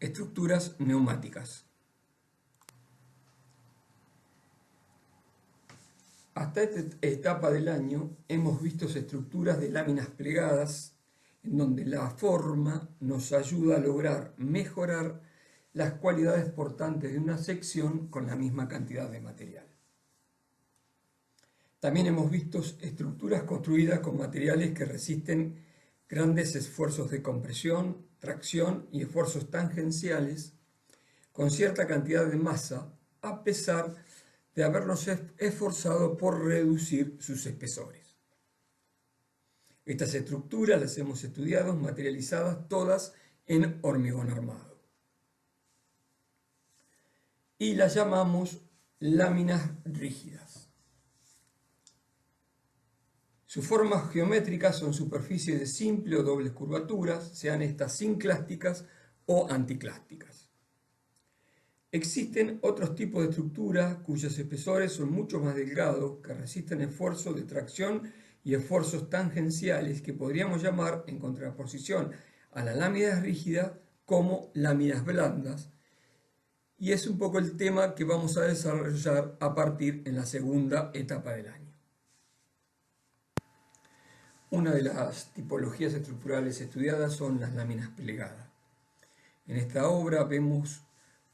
Estructuras neumáticas. Hasta esta etapa del año hemos visto estructuras de láminas plegadas en donde la forma nos ayuda a lograr mejorar las cualidades portantes de una sección con la misma cantidad de material. También hemos visto estructuras construidas con materiales que resisten grandes esfuerzos de compresión, tracción y esfuerzos tangenciales con cierta cantidad de masa, a pesar de habernos esforzado por reducir sus espesores. Estas estructuras las hemos estudiado materializadas todas en hormigón armado. Y las llamamos láminas rígidas. Sus formas geométricas son superficies de simple o dobles curvaturas, sean estas sinclásticas o anticlásticas. Existen otros tipos de estructuras cuyos espesores son mucho más delgados, que resisten esfuerzos de tracción y esfuerzos tangenciales que podríamos llamar, en contraposición a las láminas rígidas, como láminas blandas. Y es un poco el tema que vamos a desarrollar a partir en la segunda etapa del año. Una de las tipologías estructurales estudiadas son las láminas plegadas. En esta obra vemos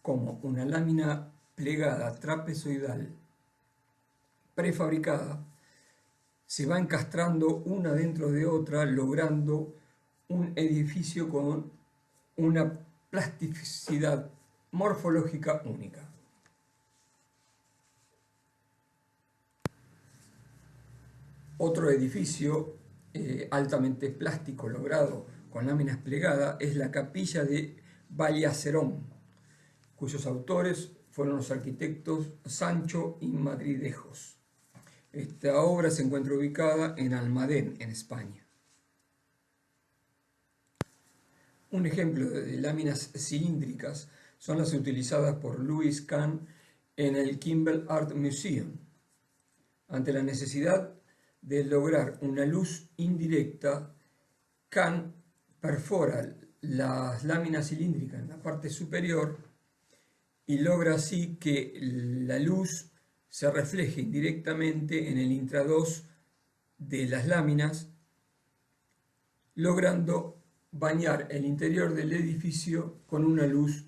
cómo una lámina plegada trapezoidal prefabricada se va encastrando una dentro de otra, logrando un edificio con una plasticidad morfológica única. Otro edificio altamente plástico logrado con láminas plegadas es la capilla de Vallacerón, cuyos autores fueron los arquitectos Sancho y Madridejos. Esta obra se encuentra ubicada en Almadén, en España. Un ejemplo de láminas cilíndricas son las utilizadas por Louis Kahn en el Kimball Art Museum. Ante la necesidad de lograr una luz indirecta, Kahn perfora las láminas cilíndricas en la parte superior y logra así que la luz se refleje directamente en el intradós de las láminas, logrando bañar el interior del edificio con una luz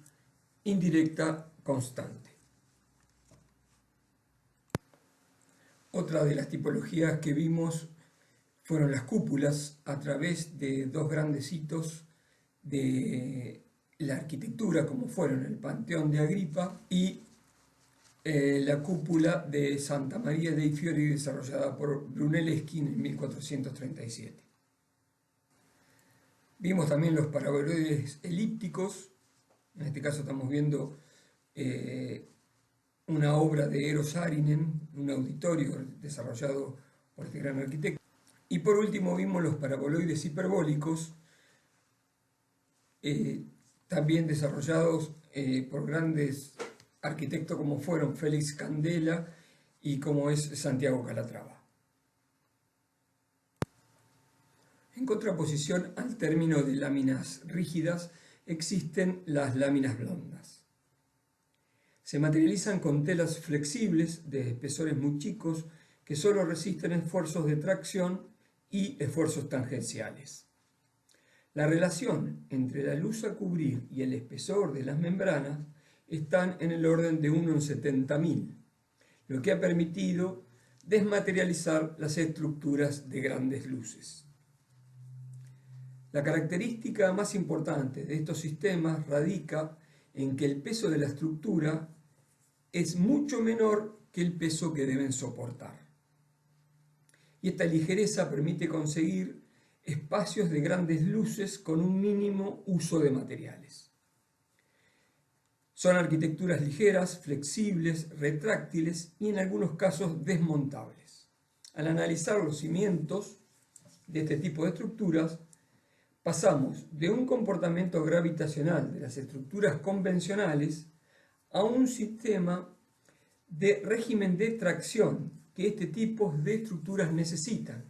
indirecta constante. Otra de las tipologías que vimos fueron las cúpulas a través de dos grandes hitos de la arquitectura, como fueron el Panteón de Agripa y la cúpula de Santa María dei Fiori, desarrollada por Brunelleschi en 1437. Vimos también los paraboloides elípticos. En este caso estamos viendo una obra de Eero Saarinen, un auditorio desarrollado por este gran arquitecto. Y por último vimos los paraboloides hiperbólicos, también desarrollados por grandes arquitectos como fueron Félix Candela y como es Santiago Calatrava. En contraposición al término de láminas rígidas existen las láminas blandas. Se materializan con telas flexibles de espesores muy chicos que solo resisten esfuerzos de tracción y esfuerzos tangenciales. La relación entre la luz a cubrir y el espesor de las membranas están en el orden de 1 en 70.000, lo que ha permitido desmaterializar las estructuras de grandes luces. La característica más importante de estos sistemas radica en que el peso de la estructura es mucho menor que el peso que deben soportar. Y esta ligereza permite conseguir espacios de grandes luces con un mínimo uso de materiales. Son arquitecturas ligeras, flexibles, retráctiles y en algunos casos desmontables. Al analizar los cimientos de este tipo de estructuras, pasamos de un comportamiento gravitacional de las estructuras convencionales a un sistema de régimen de tracción que este tipo de estructuras necesitan,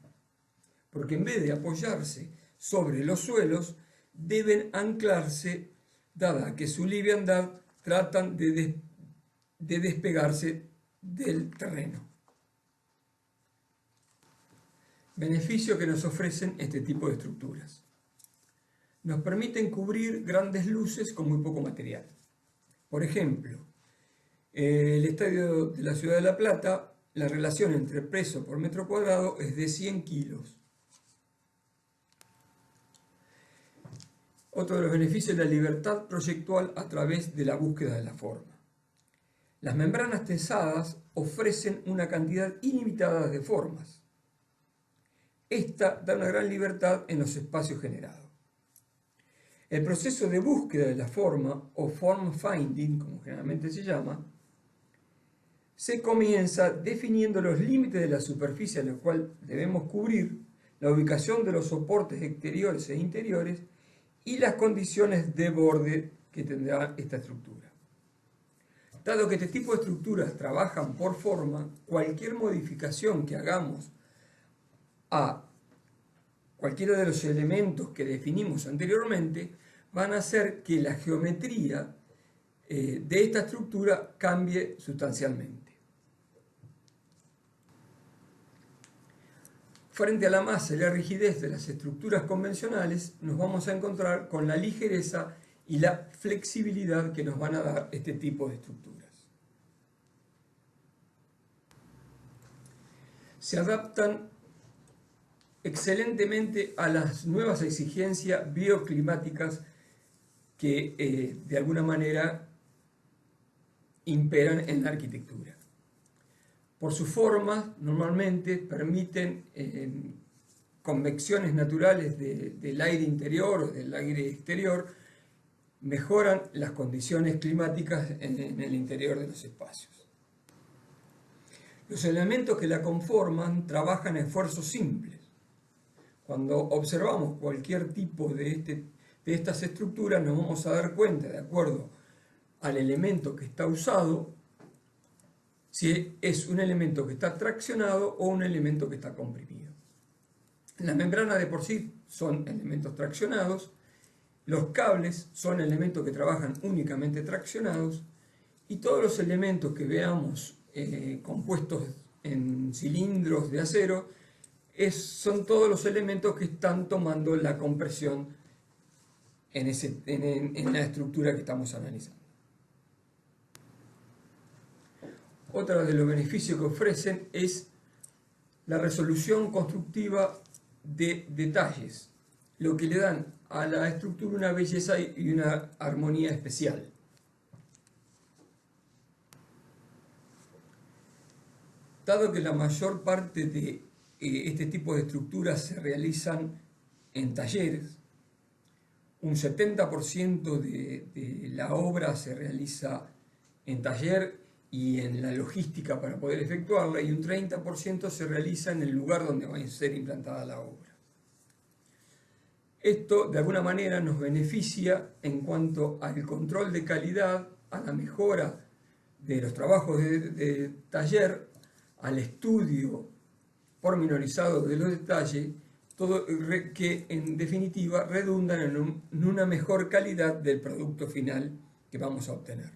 porque en vez de apoyarse sobre los suelos, deben anclarse dada que su liviandad tratan de despegarse del terreno. Beneficio que nos ofrecen este tipo de estructuras. Nos permiten cubrir grandes luces con muy poco material. Por ejemplo, el estadio de la Ciudad de La Plata, la relación entre peso por metro cuadrado es de 100 kilos. Otro de los beneficios es la libertad proyectual a través de la búsqueda de la forma. Las membranas tensadas ofrecen una cantidad ilimitada de formas. Esta da una gran libertad en los espacios generados. El proceso de búsqueda de la forma, o form finding, como generalmente se llama, se comienza definiendo los límites de la superficie a la cual debemos cubrir, la ubicación de los soportes exteriores e interiores y las condiciones de borde que tendrá esta estructura. Dado que este tipo de estructuras trabajan por forma, cualquier modificación que hagamos a cualquiera de los elementos que definimos anteriormente van a hacer que la geometría de esta estructura cambie sustancialmente. Frente a la masa y la rigidez de las estructuras convencionales, nos vamos a encontrar con la ligereza y la flexibilidad que nos van a dar este tipo de estructuras. Se adaptan excelentemente a las nuevas exigencias bioclimáticas que de alguna manera imperan en la arquitectura. Por su forma, normalmente permiten convecciones naturales del aire interior o del aire exterior, mejoran las condiciones climáticas en el interior de los espacios. Los elementos que la conforman trabajan a esfuerzos simples. Cuando observamos cualquier tipo de estas estructuras, nos vamos a dar cuenta, de acuerdo al elemento que está usado, si es un elemento que está traccionado o un elemento que está comprimido. Las membranas de por sí son elementos traccionados, los cables son elementos que trabajan únicamente traccionados, y todos los elementos que veamos compuestos en cilindros de acero son todos los elementos que están tomando la compresión en la estructura que estamos analizando. Otro de los beneficios que ofrecen es la resolución constructiva de detalles, lo que le dan a la estructura una belleza y una armonía especial. Dado que la mayor parte de este tipo de estructuras se realizan en talleres, un 70% de la obra se realiza en taller y en la logística para poder efectuarla, y un 30% se realiza en el lugar donde va a ser implantada la obra. Esto de alguna manera nos beneficia en cuanto al control de calidad, a la mejora de los trabajos de taller, al estudio pormenorizado de los detalles, todo que en definitiva redundan en una mejor calidad del producto final que vamos a obtener.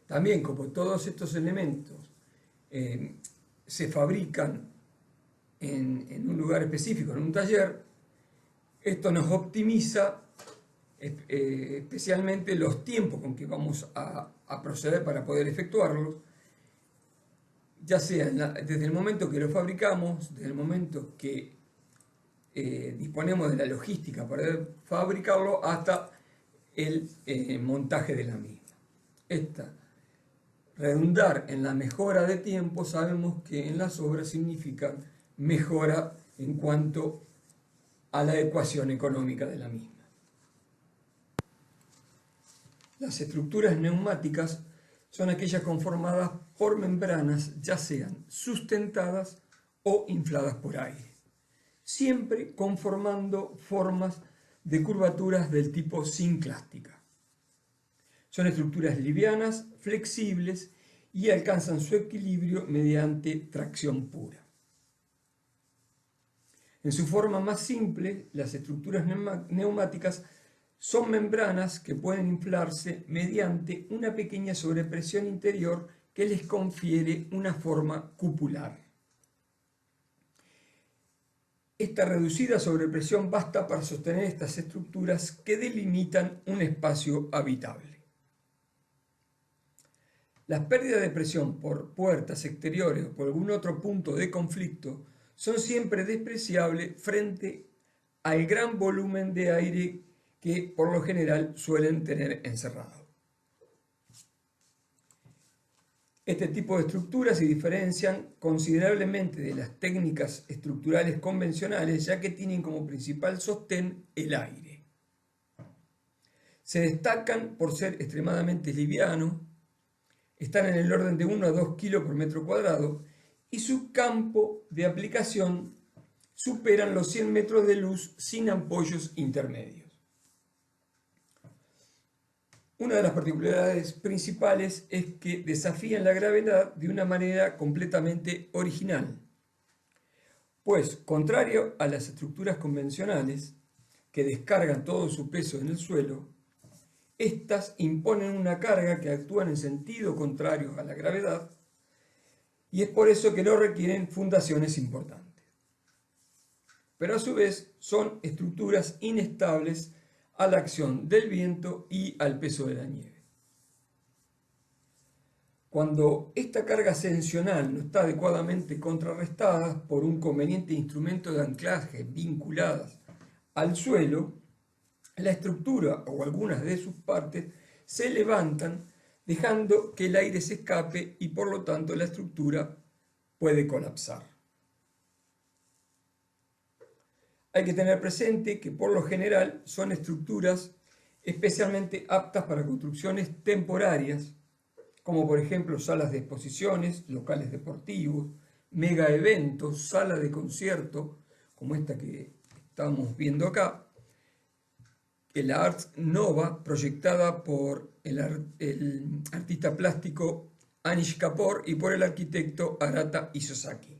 También, como todos estos elementos se fabrican en un lugar específico, en un taller, esto nos optimiza especialmente los tiempos con que vamos a proceder para poder efectuarlos, ya sea desde el momento que lo fabricamos, desde el momento que disponemos de la logística para fabricarlo, hasta el montaje de la misma. Redundar en la mejora de tiempo, sabemos que en las obras significa mejora en cuanto a la ecuación económica de la misma. Las estructuras neumáticas son aquellas conformadas por membranas, ya sean sustentadas o infladas por aire, siempre conformando formas de curvaturas del tipo sinclástica. Son estructuras livianas, flexibles y alcanzan su equilibrio mediante tracción pura. En su forma más simple, las estructuras neumáticas son membranas que pueden inflarse mediante una pequeña sobrepresión interior que les confiere una forma cupular. Esta reducida sobrepresión basta para sostener estas estructuras que delimitan un espacio habitable. Las pérdidas de presión por puertas exteriores o por algún otro punto de conflicto son siempre despreciables frente al gran volumen de aire que por lo general suelen tener encerrado. Este tipo de estructuras se diferencian considerablemente de las técnicas estructurales convencionales, ya que tienen como principal sostén el aire. Se destacan por ser extremadamente livianos, están en el orden de 1 a 2 kilos por metro cuadrado y su campo de aplicación superan los 100 metros de luz sin apoyos intermedios. Una de las particularidades principales es que desafían la gravedad de una manera completamente original, pues, contrario a las estructuras convencionales, que descargan todo su peso en el suelo, estas imponen una carga que actúa en sentido contrario a la gravedad, y es por eso que no requieren fundaciones importantes. Pero a su vez son estructuras inestables a la acción del viento y al peso de la nieve. Cuando esta carga ascensional no está adecuadamente contrarrestada por un conveniente instrumento de anclaje vinculadas al suelo, la estructura o algunas de sus partes se levantan dejando que el aire se escape y por lo tanto la estructura puede colapsar. Hay que tener presente que por lo general son estructuras especialmente aptas para construcciones temporarias, como por ejemplo salas de exposiciones, locales deportivos, mega eventos, salas de concierto, como esta que estamos viendo acá, la Ars Nova, proyectada por el artista plástico Anish Kapoor y por el arquitecto Arata Isozaki.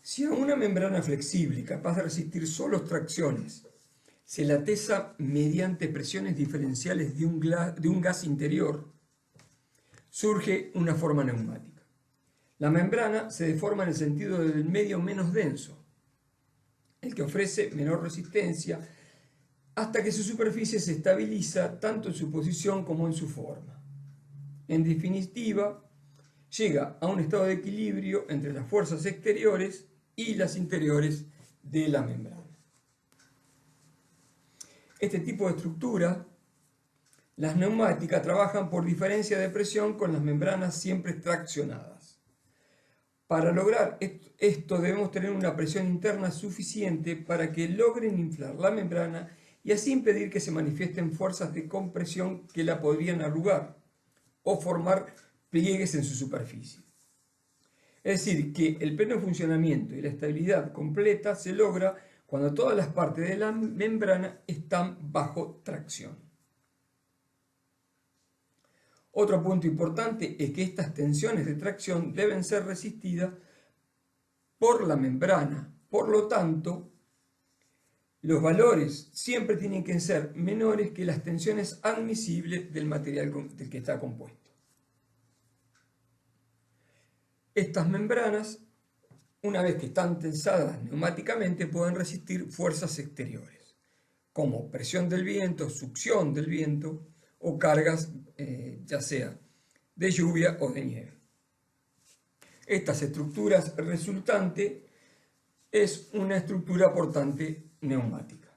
Si a una membrana flexible capaz de resistir solo tracciones se la tesa mediante presiones diferenciales de un gas interior, surge una forma neumática. La membrana se deforma en el sentido del medio menos denso, el que ofrece menor resistencia, hasta que su superficie se estabiliza tanto en su posición como en su forma. En definitiva, llega a un estado de equilibrio entre las fuerzas exteriores y las interiores de la membrana. Este tipo de estructura, las neumáticas, trabajan por diferencia de presión con las membranas siempre traccionadas. Para lograr esto debemos tener una presión interna suficiente para que logren inflar la membrana y así impedir que se manifiesten fuerzas de compresión que la podrían arrugar o formar pliegues en su superficie. Es decir, que el pleno funcionamiento y la estabilidad completa se logra cuando todas las partes de la membrana están bajo tracción. Otro punto importante es que estas tensiones de tracción deben ser resistidas por la membrana. Por lo tanto, los valores siempre tienen que ser menores que las tensiones admisibles del material del que está compuesto. Estas membranas, una vez que están tensadas neumáticamente, pueden resistir fuerzas exteriores, como presión del viento, succión del viento o cargas ya sea de lluvia o de nieve. Estas estructuras resultante es una estructura portante neumática.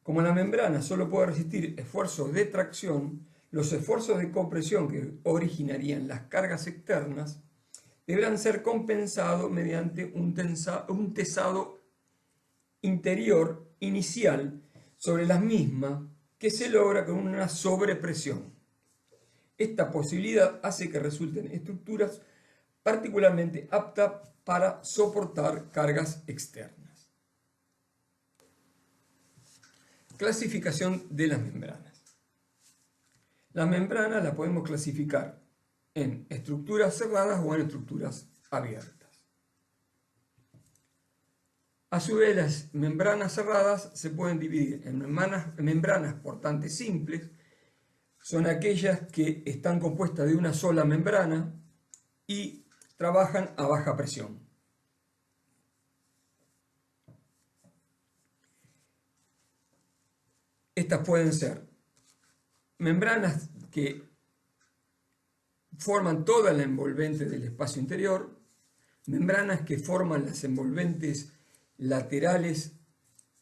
Como la membrana solo puede resistir esfuerzos de tracción, los esfuerzos de compresión que originarían las cargas externas deberán ser compensados mediante un tesado interior inicial sobre las mismas que se logra con una sobrepresión. Esta posibilidad hace que resulten estructuras particularmente aptas para soportar cargas externas. Clasificación de las membranas. Las membranas las podemos clasificar en estructuras cerradas o en estructuras abiertas. A su vez, las membranas cerradas se pueden dividir en membranas portantes simples, son aquellas que están compuestas de una sola membrana y trabajan a baja presión. Estas pueden ser membranas que forman toda la envolvente del espacio interior, membranas que forman las envolventes laterales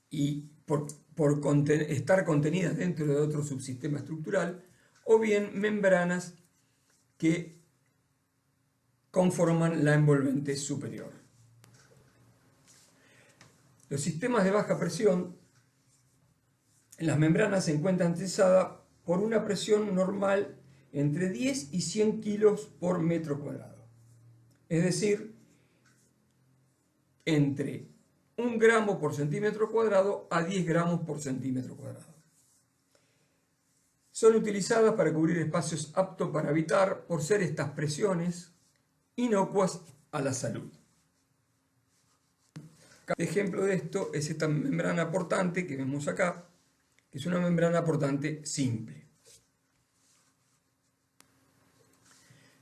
y por estar contenidas dentro de otro subsistema estructural, o bien membranas que conforman la envolvente superior. Los sistemas de baja presión, las membranas se encuentran tesadas por una presión normal entre 10 y 100 kilos por metro cuadrado. Es decir, entre 1 gramo por centímetro cuadrado a 10 gramos por centímetro cuadrado. Son utilizadas para cubrir espacios aptos para habitar por ser estas presiones inocuas a la salud. Ejemplo de esto es esta membrana portante que vemos acá, que es una membrana portante simple.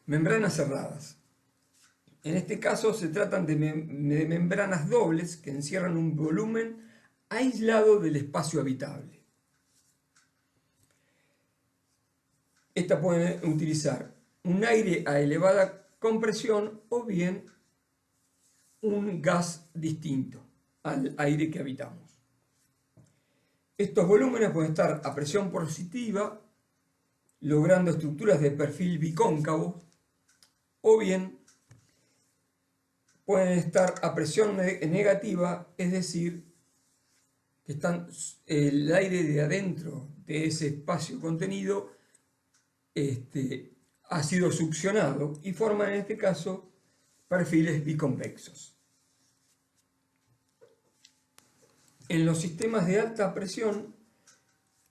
Membranas cerradas. En este caso se tratan de membranas dobles que encierran un volumen aislado del espacio habitable. Esta puede utilizar un aire a elevada compresión o bien un gas distinto al aire que habitamos. Estos volúmenes pueden estar a presión positiva, logrando estructuras de perfil bicóncavo, o bien pueden estar a presión negativa, es decir, que el aire de adentro de ese espacio contenido ha sido succionado y forman en este caso perfiles biconvexos. En los sistemas de alta presión,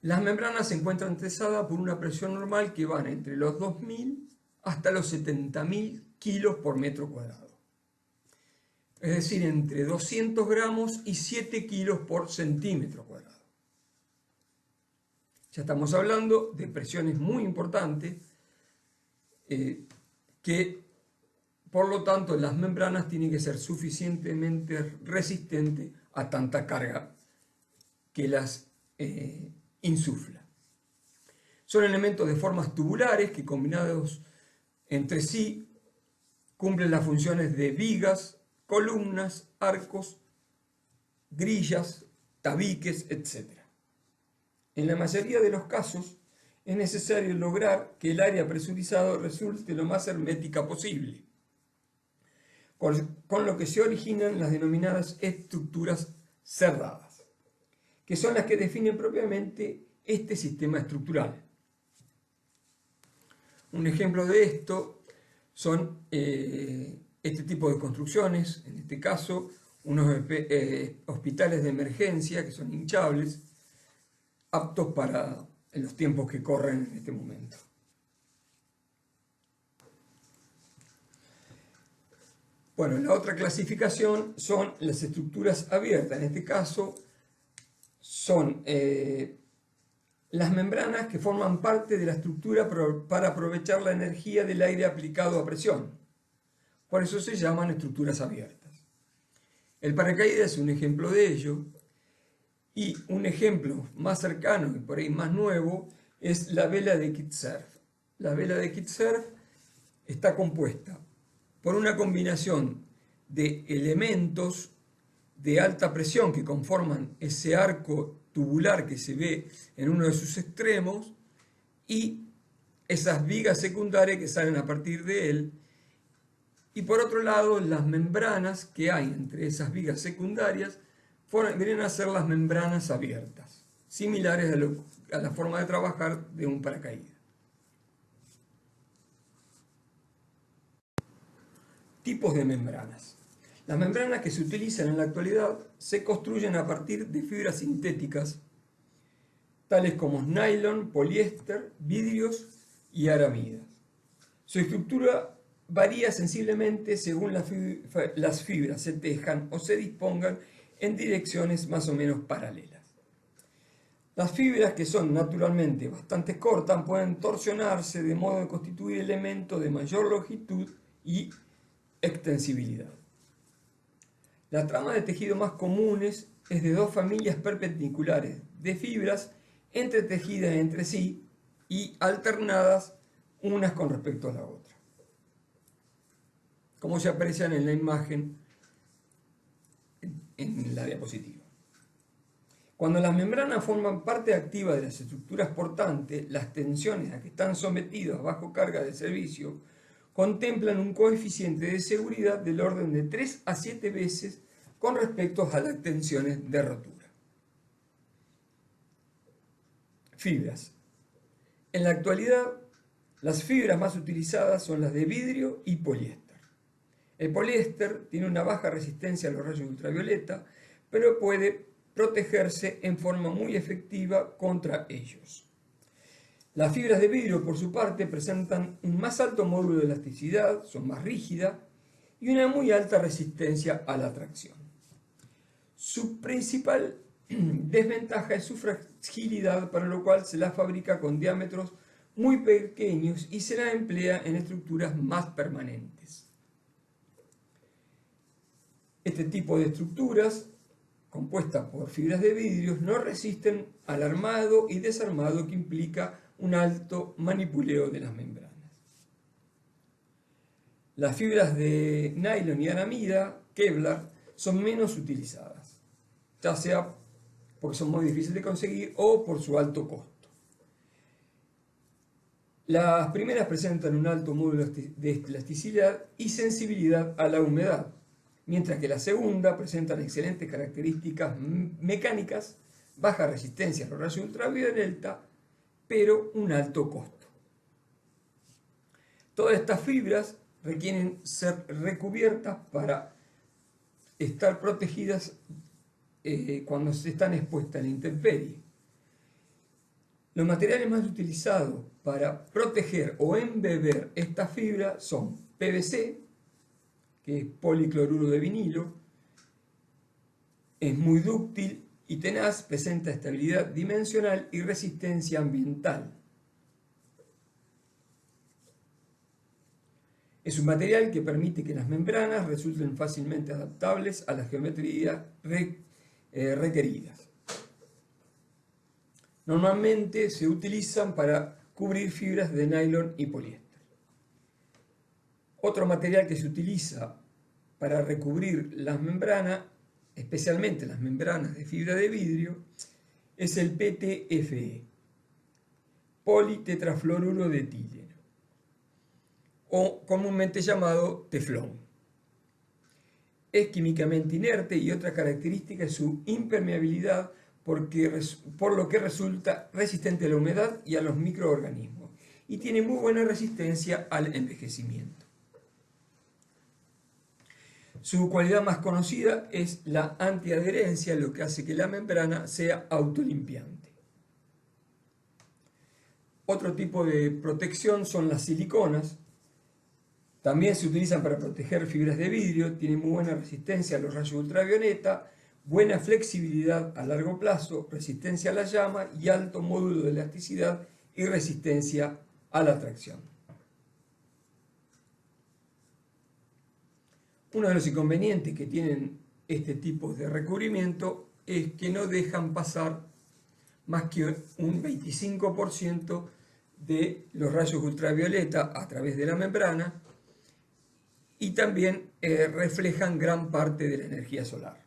las membranas se encuentran tesadas por una presión normal que van entre los 2.000 hasta los 70.000 kilos por metro cuadrado. Es decir, entre 200 gramos y 7 kilos por centímetro cuadrado. Ya estamos hablando de presiones muy importantes que, por lo tanto, las membranas tienen que ser suficientemente resistentes a tanta carga que las insufla. Son elementos de formas tubulares que, combinados entre sí, cumplen las funciones de vigas, columnas, arcos, grillas, tabiques, etc. En la mayoría de los casos es necesario lograr que el área presurizado resulte lo más hermética posible, con lo que se originan las denominadas estructuras cerradas, que son las que definen propiamente este sistema estructural. Un ejemplo de esto son este tipo de construcciones, en este caso unos hospitales de emergencia que son hinchables, aptos para los tiempos que corren en este momento. Bueno, la otra clasificación son las estructuras abiertas. En este caso son las membranas que forman parte de la estructura para aprovechar la energía del aire aplicado a presión. Por eso se llaman estructuras abiertas. El paracaídas es un ejemplo de ello. Y un ejemplo más cercano y por ahí más nuevo es la vela de Kitesurf. La vela de Kitesurf está compuesta por una combinación de elementos de alta presión que conforman ese arco tubular que se ve en uno de sus extremos y esas vigas secundarias que salen a partir de él. Y por otro lado, las membranas que hay entre esas vigas secundarias vienen a ser las membranas abiertas, similares a la forma de trabajar de un paracaídas. Tipos de membranas. Las membranas que se utilizan en la actualidad se construyen a partir de fibras sintéticas, tales como nylon, poliéster, vidrios y aramidas. Su estructura varía sensiblemente según las fibras se tejan o se dispongan en direcciones más o menos paralelas. Las fibras, que son naturalmente bastante cortas, pueden torsionarse de modo de constituir elementos de mayor longitud y extensibilidad. La trama de tejido más comunes es de dos familias perpendiculares de fibras entretejidas entre sí y alternadas unas con respecto a la otra, como se aprecian en la imagen en la diapositiva. Cuando las membranas forman parte activa de las estructuras portantes, las tensiones a que están sometidas bajo carga de servicio contemplan un coeficiente de seguridad del orden de 3 a 7 veces con respecto a las tensiones de rotura. Fibras. En la actualidad, las fibras más utilizadas son las de vidrio y poliéster. El poliéster tiene una baja resistencia a los rayos ultravioleta, pero puede protegerse en forma muy efectiva contra ellos. Las fibras de vidrio, por su parte, presentan un más alto módulo de elasticidad, son más rígidas y una muy alta resistencia a la tracción. Su principal desventaja es su fragilidad, para lo cual se la fabrica con diámetros muy pequeños y se la emplea en estructuras más permanentes. Este tipo de estructuras, compuestas por fibras de vidrio, no resisten al armado y desarmado que implica un alto manipuleo de las membranas. Las fibras de nylon y aramida, Kevlar, son menos utilizadas, ya sea porque son muy difíciles de conseguir o por su alto costo. Las primeras presentan un alto módulo de elasticidad y sensibilidad a la humedad, mientras que la segunda presentan excelentes características mecánicas, baja resistencia a los rayos ultravioleta, pero un alto costo. Todas estas fibras requieren ser recubiertas para estar protegidas cuando se están expuestas a la intemperie. Los materiales más utilizados para proteger o embeber esta fibra son PVC, que es policloruro de vinilo, es muy dúctil y tenaz, presenta estabilidad dimensional y resistencia ambiental. Es un material que permite que las membranas resulten fácilmente adaptables a la geometría requeridas. Normalmente se utilizan para cubrir fibras de nylon y poliéster. Otro material que se utiliza para recubrir las membranas, especialmente las membranas de fibra de vidrio, es el PTFE, politetrafluoruro de etileno, o comúnmente llamado teflón. Es químicamente inerte y otra característica es su impermeabilidad, por lo que resulta resistente a la humedad y a los microorganismos, y tiene muy buena resistencia al envejecimiento. Su cualidad más conocida es la antiadherencia, lo que hace que la membrana sea autolimpiante. Otro tipo de protección son las siliconas. También se utilizan para proteger fibras de vidrio, tienen muy buena resistencia a los rayos ultravioleta, buena flexibilidad a largo plazo, resistencia a la llama y alto módulo de elasticidad y resistencia a la tracción. Uno de los inconvenientes que tienen este tipo de recubrimiento es que no dejan pasar más que un 25% de los rayos ultravioleta a través de la membrana y también reflejan gran parte de la energía solar.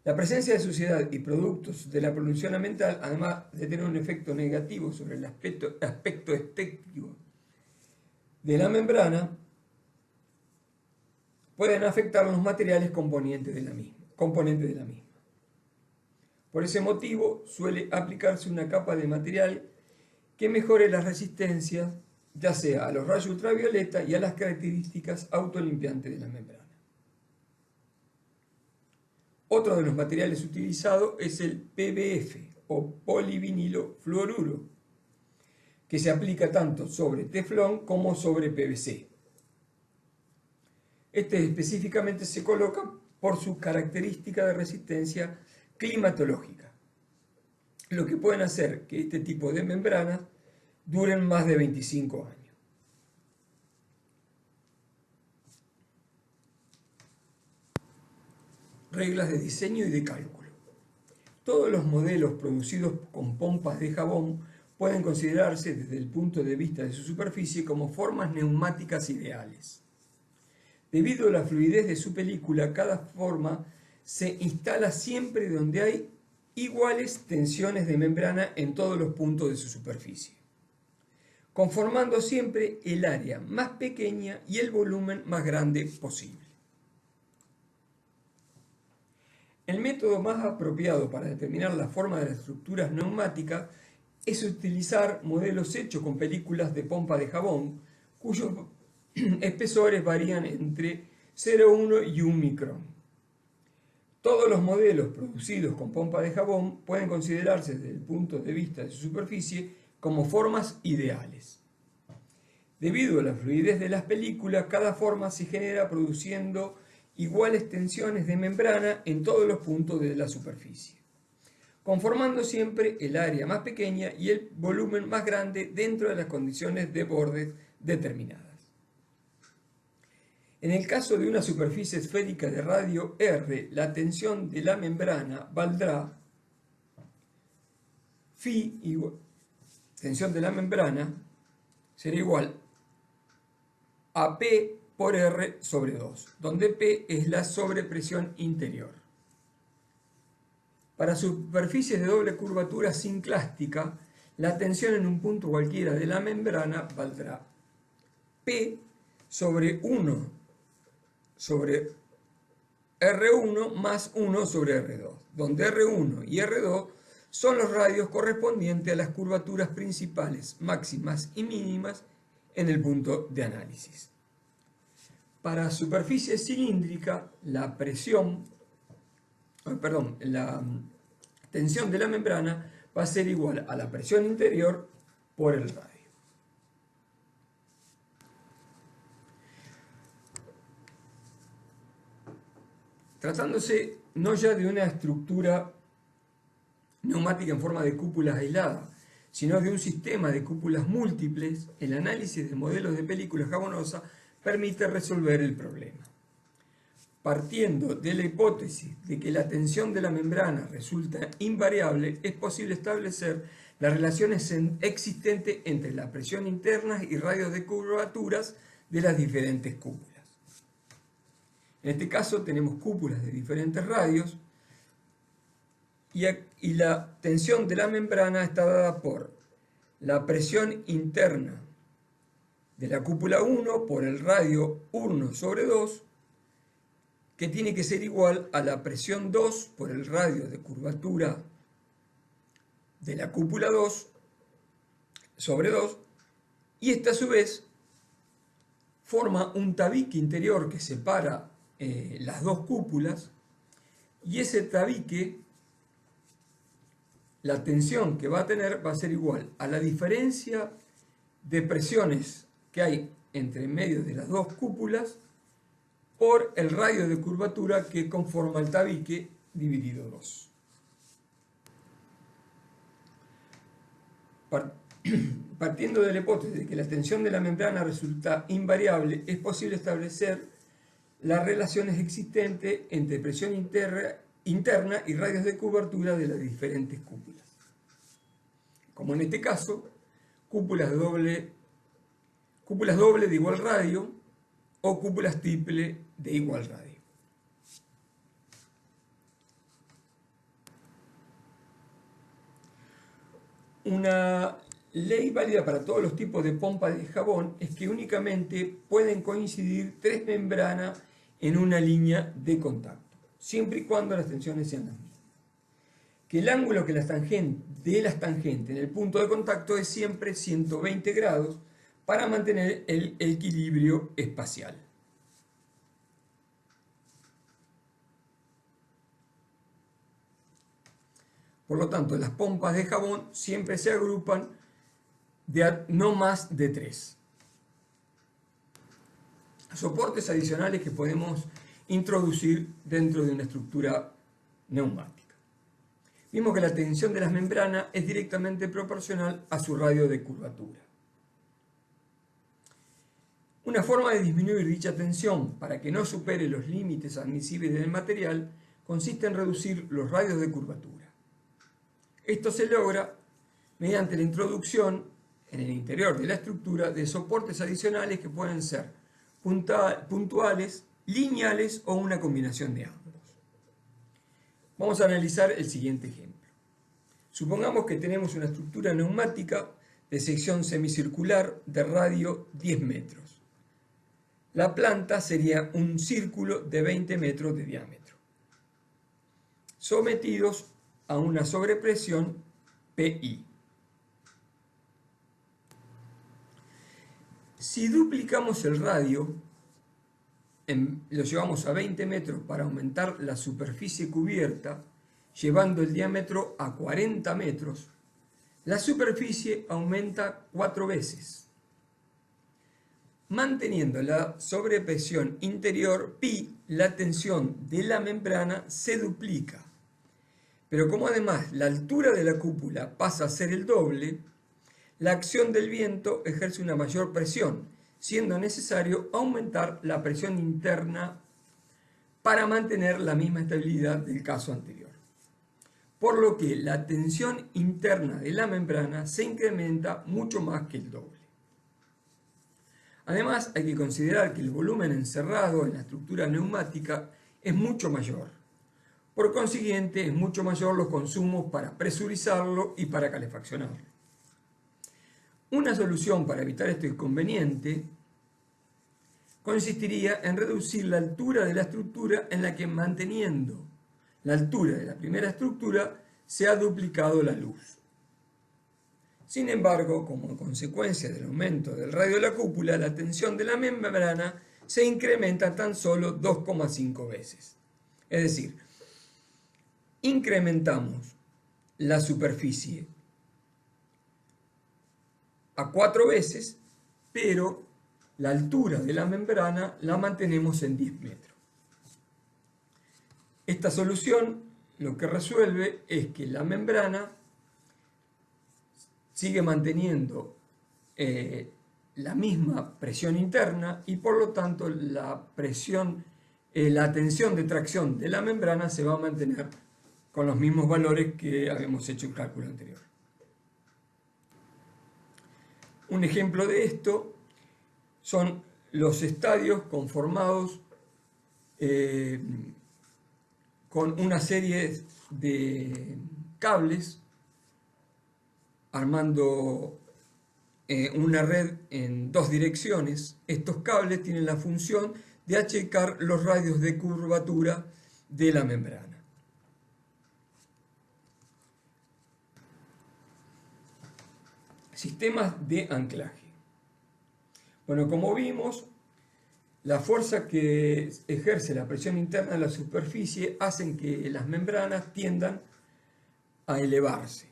La presencia de suciedad y productos de la polución ambiental, además de tener un efecto negativo sobre el aspecto estético de la membrana, pueden afectar los materiales componentes de la misma. Por ese motivo, suele aplicarse una capa de material que mejore las resistencias, ya sea a los rayos ultravioleta y a las características autolimpiantes de la membrana. Otro de los materiales utilizados es el PVF o polivinilo fluoruro, que se aplica tanto sobre teflón como sobre PVC. Este específicamente se coloca por su característica de resistencia climatológica, lo que pueden hacer que este tipo de membranas duren más de 25 años. Reglas de diseño y de cálculo. Todos los modelos producidos con pompas de jabón pueden considerarse desde el punto de vista de su superficie como formas neumáticas ideales. Debido a la fluidez de su película, cada forma se instala siempre donde hay iguales tensiones de membrana en todos los puntos de su superficie, conformando siempre el área más pequeña y el volumen más grande posible. El método más apropiado para determinar la forma de las estructuras neumáticas es utilizar modelos hechos con películas de pompa de jabón, cuyos espesores varían entre 0,1 y 1 micrón. Todos los modelos producidos con pompa de jabón pueden considerarse desde el punto de vista de su superficie como formas ideales. Debido a la fluidez de las películas, cada forma se genera produciendo iguales tensiones de membrana en todos los puntos de la superficie, conformando siempre el área más pequeña y el volumen más grande dentro de las condiciones de bordes determinadas. En el caso de una superficie esférica de radio R, la tensión de la membrana valdrá phi igual, tensión de la membrana será igual a P por R sobre 2, donde P es la sobrepresión interior. Para superficies de doble curvatura sinclástica, la tensión en un punto cualquiera de la membrana valdrá P sobre 1 sobre R1 más 1 sobre R2, donde R1 y R2 son los radios correspondientes a las curvaturas principales, máximas y mínimas en el punto de análisis. Para superficie cilíndrica, la tensión de la membrana va a ser igual a la presión interior por el radio. Tratándose no ya de una estructura neumática en forma de cúpulas aisladas, sino de un sistema de cúpulas múltiples, el análisis de modelos de película jabonosa permite resolver el problema. Partiendo de la hipótesis de que la tensión de la membrana resulta invariable, es posible establecer las relaciones existentes entre la presión interna y radios de curvaturas de las diferentes cúpulas. En este caso tenemos cúpulas de diferentes radios y la tensión de la membrana está dada por la presión interna de la cúpula 1 por el radio 1 sobre 2, que tiene que ser igual a la presión 2 por el radio de curvatura de la cúpula 2 sobre 2, y esta a su vez forma un tabique interior que separa las dos cúpulas, y ese tabique, la tensión que va a tener va a ser igual a la diferencia de presiones que hay entre medio de las dos cúpulas por el radio de curvatura que conforma el tabique dividido 2. Partiendo de la hipótesis de que la tensión de la membrana resulta invariable, es posible establecer las relaciones existentes entre presión interna y radios de curvatura de las diferentes cúpulas. Como en este caso, cúpulas doble de igual radio o cúpulas triple de igual radio. Una ley válida para todos los tipos de pompa de jabón es que únicamente pueden coincidir tres membranas en una línea de contacto, siempre y cuando las tensiones sean las mismas. Que el ángulo de las tangentes en el punto de contacto es siempre 120 grados para mantener el equilibrio espacial. Por lo tanto, las pompas de jabón siempre se agrupan de no más de 3. Soportes adicionales que podemos introducir dentro de una estructura neumática. Vimos que la tensión de las membranas es directamente proporcional a su radio de curvatura. Una forma de disminuir dicha tensión para que no supere los límites admisibles del material consiste en reducir los radios de curvatura. Esto se logra mediante la introducción en el interior de la estructura de soportes adicionales que pueden ser puntuales, lineales o una combinación de ambos. Vamos a analizar el siguiente ejemplo. Supongamos que tenemos una estructura neumática de sección semicircular de radio 10 metros. La planta sería un círculo de 20 metros de diámetro, sometidos a una sobrepresión PI. Si duplicamos el radio, lo llevamos a 20 metros para aumentar la superficie cubierta, llevando el diámetro a 40 metros, la superficie aumenta 4 veces. Manteniendo la sobrepresión interior pi, la tensión de la membrana se duplica. Pero como además la altura de la cúpula pasa a ser el doble, la acción del viento ejerce una mayor presión, siendo necesario aumentar la presión interna para mantener la misma estabilidad del caso anterior. Por lo que la tensión interna de la membrana se incrementa mucho más que el doble. Además, hay que considerar que el volumen encerrado en la estructura neumática es mucho mayor. Por consiguiente, es mucho mayor los consumos para presurizarlo y para calefaccionarlo. Una solución para evitar este inconveniente consistiría en reducir la altura de la estructura en la que, manteniendo la altura de la primera estructura, se ha duplicado la luz. Sin embargo, como consecuencia del aumento del radio de la cúpula, la tensión de la membrana se incrementa tan solo 2,5 veces. Es decir, incrementamos la superficie a 4 veces, pero la altura de la membrana la mantenemos en 10 metros. Esta solución lo que resuelve es que la membrana sigue manteniendo la misma presión interna y por lo tanto la tensión de tracción de la membrana se va a mantener con los mismos valores que habíamos hecho el cálculo anterior. Un ejemplo de esto son los estadios conformados con una serie de cables armando una red en dos direcciones. Estos cables tienen la función de achicar los radios de curvatura de la membrana. Sistemas de anclaje. Bueno, como vimos, la fuerza que ejerce la presión interna de la superficie hacen que las membranas tiendan a elevarse.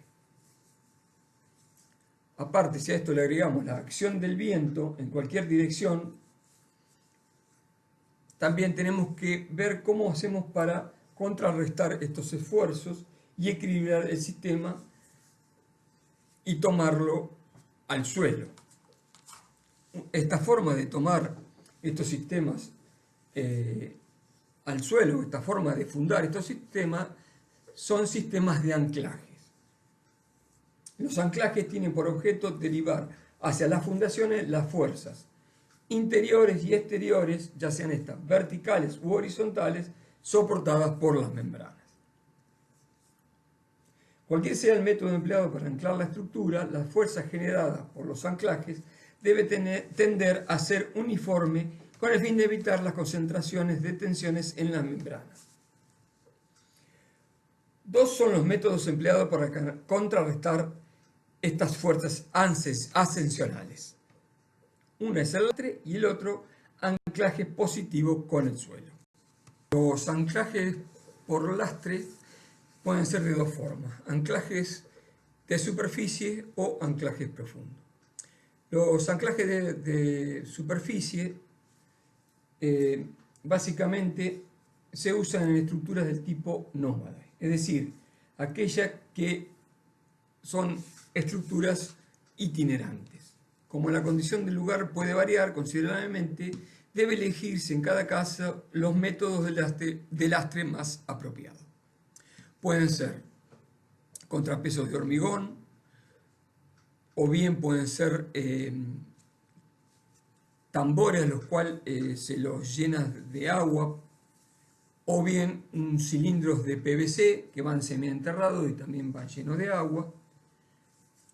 Aparte, si a esto le agregamos la acción del viento en cualquier dirección, también tenemos que ver cómo hacemos para contrarrestar estos esfuerzos y equilibrar el sistema y tomarlo al suelo. Esta forma de tomar estos sistemas al suelo, esta forma de fundar estos sistemas, son sistemas de anclajes. Los anclajes tienen por objeto derivar hacia las fundaciones las fuerzas interiores y exteriores, ya sean estas verticales u horizontales, soportadas por las membranas. Cualquier sea el método empleado para anclar la estructura, las fuerzas generadas por los anclajes debe tender a ser uniforme con el fin de evitar las concentraciones de tensiones en las membranas. Dos son los métodos empleados para contrarrestar estas fuerzas ascensionales. Una es el lastre y el otro anclaje positivo con el suelo. Los anclajes por lastre pueden ser de dos formas: anclajes de superficie o anclajes profundos. Los anclajes de superficie básicamente se usan en estructuras del tipo nómada, es decir, aquellas que son estructuras itinerantes. Como la condición del lugar puede variar considerablemente, debe elegirse en cada caso los métodos de lastre más apropiados. Pueden ser contrapesos de hormigón, o bien pueden ser tambores a los cuales se los llena de agua, o bien cilindros de PVC que van semienterrados y también van llenos de agua,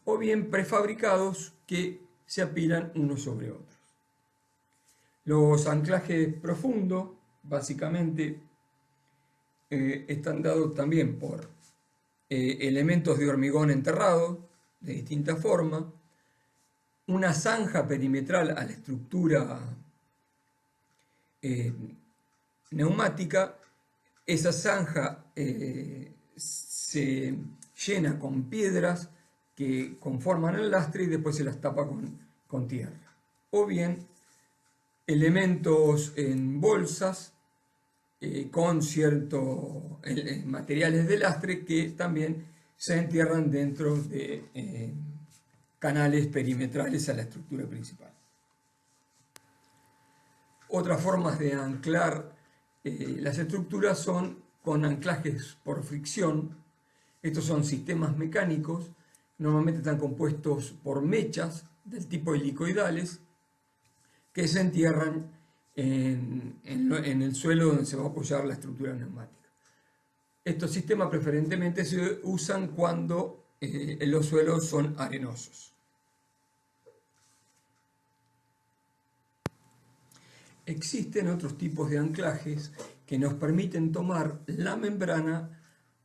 o bien prefabricados que se apilan unos sobre otros. Los anclajes profundos, básicamente, están dados también por elementos de hormigón enterrado de distinta forma, una zanja perimetral a la estructura neumática. Esa zanja se llena con piedras que conforman el lastre y después se las tapa con tierra. O bien elementos en bolsas con ciertos materiales de lastre que también se entierran dentro de canales perimetrales a la estructura principal. Otras formas de anclar las estructuras son con anclajes por fricción. Estos son sistemas mecánicos, normalmente están compuestos por mechas del tipo helicoidales que se entierran en el suelo donde se va a apoyar la estructura neumática. Estos sistemas preferentemente se usan cuando los suelos son arenosos. Existen otros tipos de anclajes que nos permiten tomar la membrana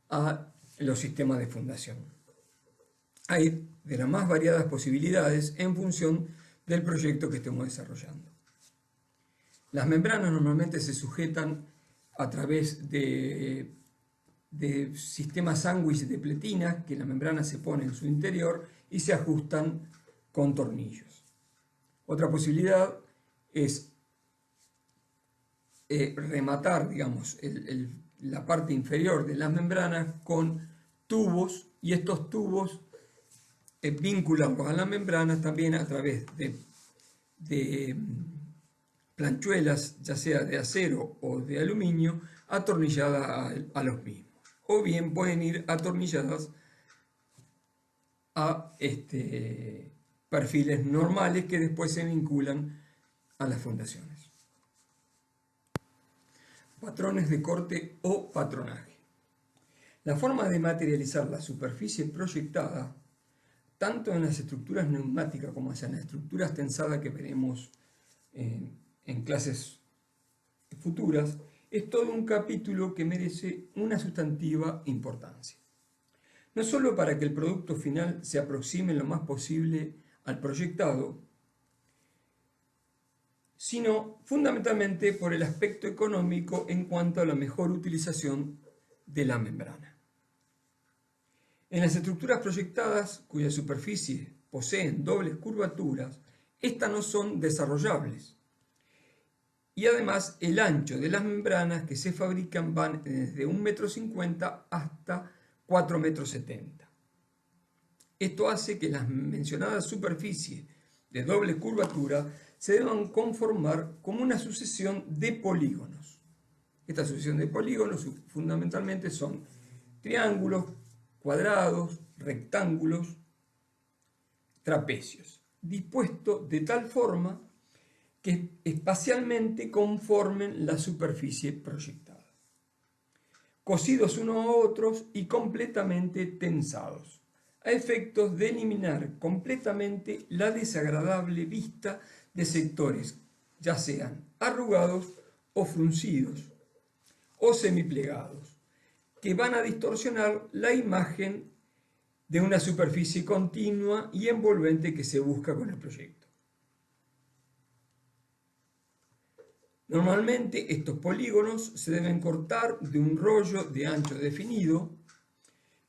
a los sistemas de fundación. Hay de las más variadas posibilidades en función del proyecto que estemos desarrollando. Las membranas normalmente se sujetan a través de sistemas sándwich de pletina que la membrana se pone en su interior y se ajustan con tornillos. Otra posibilidad es rematar, digamos, la parte inferior de las membranas con tubos, y estos tubos vincularlos a las membranas también a través de planchuelas, ya sea de acero o de aluminio, atornilladas a los mismos. O bien pueden ir atornilladas a perfiles normales que después se vinculan a las fundaciones. Patrones de corte o patronaje. La forma de materializar la superficie proyectada, tanto en las estructuras neumáticas como en las estructuras tensadas que veremos en clases futuras, es todo un capítulo que merece una sustantiva importancia. No solo para que el producto final se aproxime lo más posible al proyectado, sino fundamentalmente por el aspecto económico en cuanto a la mejor utilización de la membrana. En las estructuras proyectadas, cuyas superficies poseen dobles curvaturas, estas no son desarrollables. Y además el ancho de las membranas que se fabrican van desde 1,50 m hasta 4,70 m. Esto hace que las mencionadas superficies de doble curvatura se deban conformar como una sucesión de polígonos. Esta sucesión de polígonos fundamentalmente son triángulos, cuadrados, rectángulos, trapecios, dispuestos de tal forma que espacialmente conformen la superficie proyectada, cosidos unos a otros y completamente tensados, a efectos de eliminar completamente la desagradable vista de sectores, ya sean arrugados o fruncidos o semiplegados, que van a distorsionar la imagen de una superficie continua y envolvente que se busca con el proyecto. Normalmente estos polígonos se deben cortar de un rollo de ancho definido,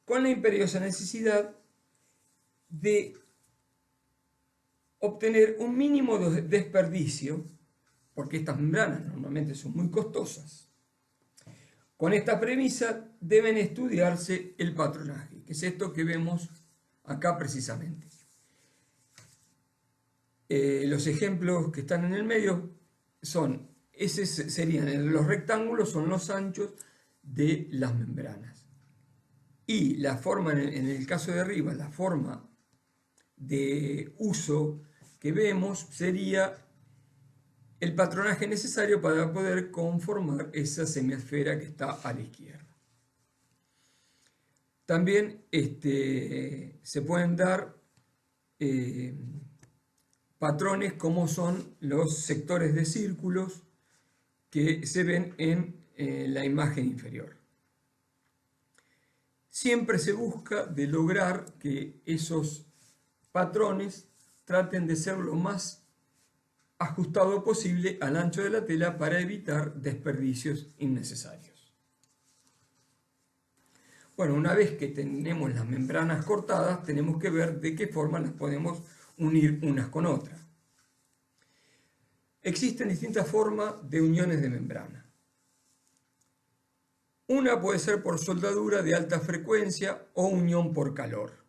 con la imperiosa necesidad de obtener un mínimo de desperdicio porque estas membranas normalmente son muy costosas. Con esta premisa deben estudiarse el patronaje, que es esto que vemos acá precisamente. Los ejemplos que están en el medio son, serían los rectángulos, son los anchos de las membranas. Y la forma, en el caso de arriba, la forma de uso que vemos sería el patronaje necesario para poder conformar esa semiesfera que está a la izquierda. También se pueden dar patrones como son los sectores de círculos que se ven en la imagen inferior. Siempre se busca de lograr que esos patrones traten de ser lo más ajustado posible al ancho de la tela para evitar desperdicios innecesarios. Bueno, una vez que tenemos las membranas cortadas, tenemos que ver de qué forma las podemos unir unas con otras. Existen distintas formas de uniones de membrana. Una puede ser por soldadura de alta frecuencia o unión por calor.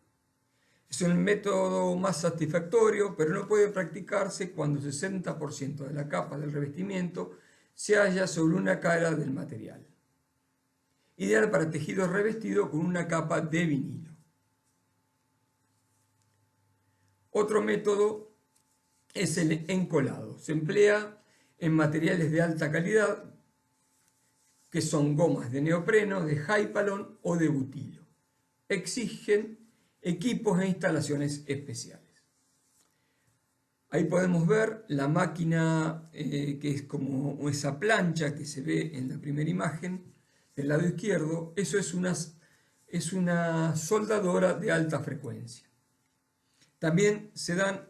Es un método más satisfactorio, pero no puede practicarse cuando el 60% de la capa del revestimiento se halla sobre una cara del material. Ideal para tejido revestido con una capa de vinilo. Otro método es el encolado. Se emplea en materiales de alta calidad, que son gomas de neopreno, de Hypalon o de butilo. Exigen equipos e instalaciones especiales. Ahí podemos ver la máquina que es como esa plancha que se ve en la primera imagen del lado izquierdo. Eso es una soldadora de alta frecuencia. También se dan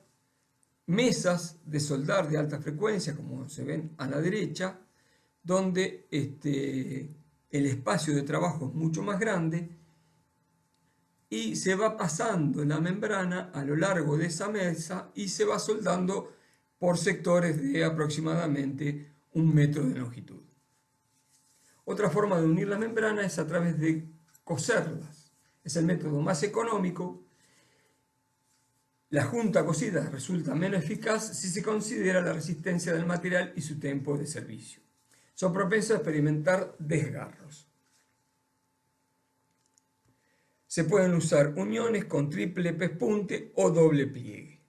mesas de soldar de alta frecuencia, como se ven a la derecha, donde el espacio de trabajo es mucho más grande y se va pasando la membrana a lo largo de esa mesa y se va soldando por sectores de aproximadamente 1 metro de longitud. Otra forma de unir la membrana es a través de coserlas. Es el método más económico. La junta cosida resulta menos eficaz si se considera la resistencia del material y su tiempo de servicio. Son propensos a experimentar desgarros. Se pueden usar uniones con triple pespunte o doble pliegue.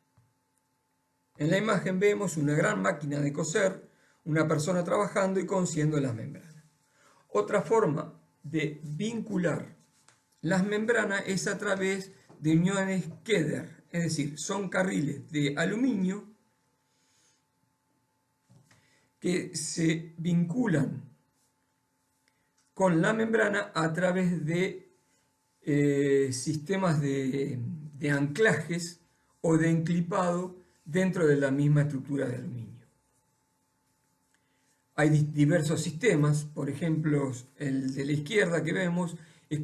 En la imagen vemos una gran máquina de coser, una persona trabajando y cosiendo las membranas. Otra forma de vincular las membranas es a través de uniones Keder, es decir, son carriles de aluminio que se vinculan con la membrana a través de sistemas de anclajes o de enclipado dentro de la misma estructura de aluminio. Hay diversos sistemas, por ejemplo, el de la izquierda que vemos es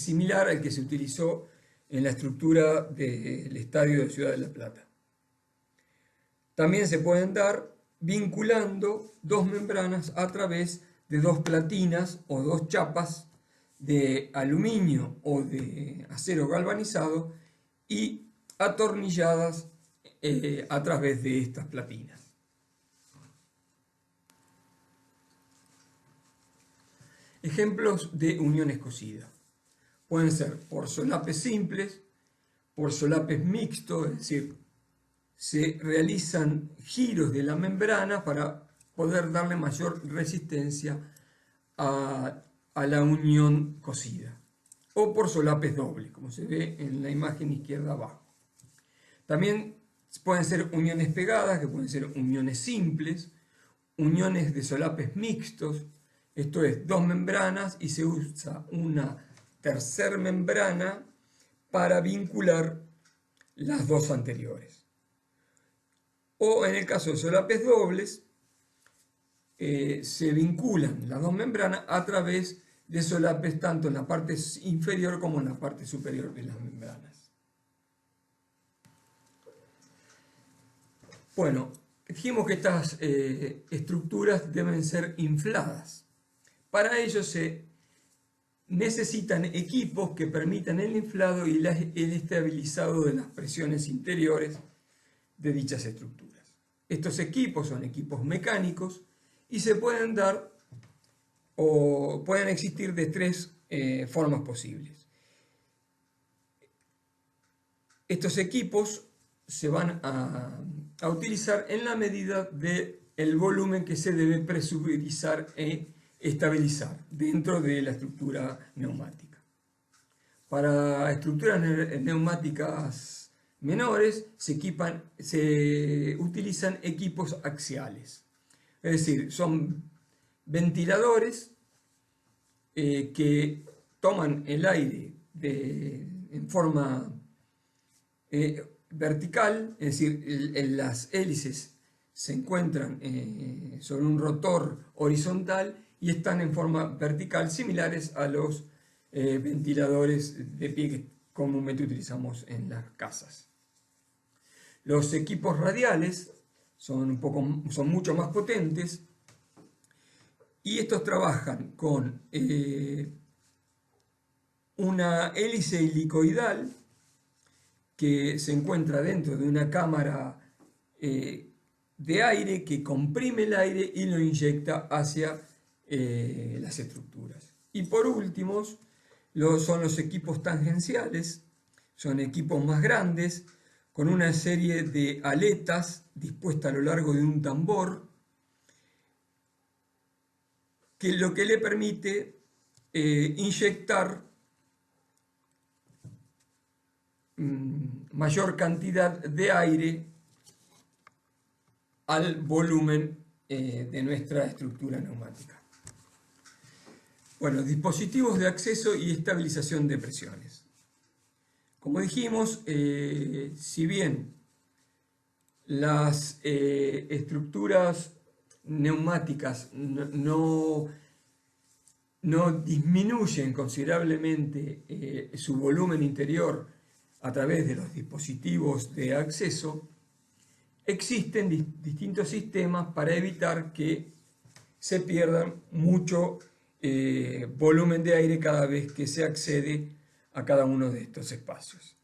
similar al que se utilizó en la estructura del estadio de Ciudad de La Plata. También se pueden dar vinculando dos membranas a través de dos platinas o dos chapas de aluminio o de acero galvanizado y atornilladas a través de estas platinas. Ejemplos de uniones cosidas. Pueden ser por solapes simples, por solapes mixtos, es decir, se realizan giros de la membrana para poder darle mayor resistencia a la unión cosida. O por solapes dobles, como se ve en la imagen izquierda abajo. También pueden ser uniones pegadas, que pueden ser uniones simples, uniones de solapes mixtos, esto es, dos membranas y se usa una tercera membrana para vincular las dos anteriores. O en el caso de solapes dobles, se vinculan las dos membranas a través de solapes tanto en la parte inferior como en la parte superior de las membranas. Bueno, Dijimos que estas estructuras deben ser infladas. Para ello se necesitan equipos que permitan el inflado y el estabilizado de las presiones interiores de dichas estructuras. Estos equipos son equipos mecánicos y se pueden dar o pueden existir de tres formas posibles. Estos equipos se van a utilizar en la medida del volumen que se debe presurizar e estabilizar dentro de la estructura neumática. Para estructuras neumáticas menores se utilizan equipos axiales, es decir, son ventiladores que toman el aire en forma vertical, es decir, las hélices se encuentran sobre un rotor horizontal y están en forma vertical, similares a los ventiladores de pie que comúnmente utilizamos en las casas. Los equipos radiales son mucho más potentes y estos trabajan con una hélice helicoidal que se encuentra dentro de una cámara de aire que comprime el aire y lo inyecta hacia las estructuras. Y por último, son los equipos tangenciales, son equipos más grandes, con una serie de aletas dispuestas a lo largo de un tambor, que lo que le permite inyectar mayor cantidad de aire al volumen de nuestra estructura neumática. Bueno, dispositivos de acceso y estabilización de presiones. Como dijimos, si bien las estructuras neumáticas no disminuyen considerablemente su volumen interior a través de los dispositivos de acceso, existen distintos sistemas para evitar que se pierda mucho volumen de aire cada vez que se accede a cada uno de estos espacios.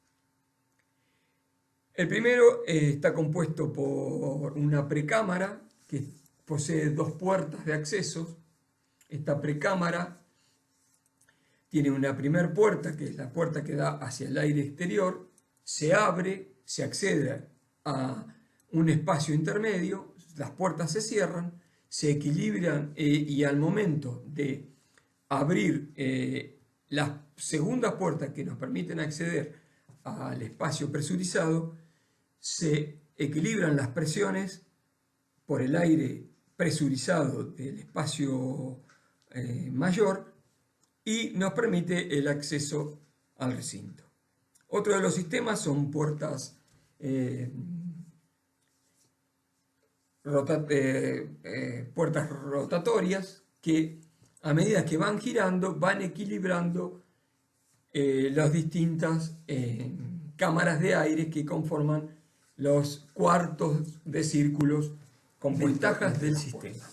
El primero está compuesto por una precámara que posee dos puertas de acceso. Esta precámara tiene una primera puerta, que es la puerta que da hacia el aire exterior, se abre, se accede a un espacio intermedio, las puertas se cierran, se equilibran y al momento de abrir las segundas puertas que nos permiten acceder al espacio presurizado, se equilibran las presiones por el aire presurizado del espacio mayor y nos permite el acceso al recinto. Otro de los sistemas son puertas puertas rotatorias que a medida que van girando van equilibrando las distintas cámaras de aire que conforman los cuartos de círculos con ventajas del sistema.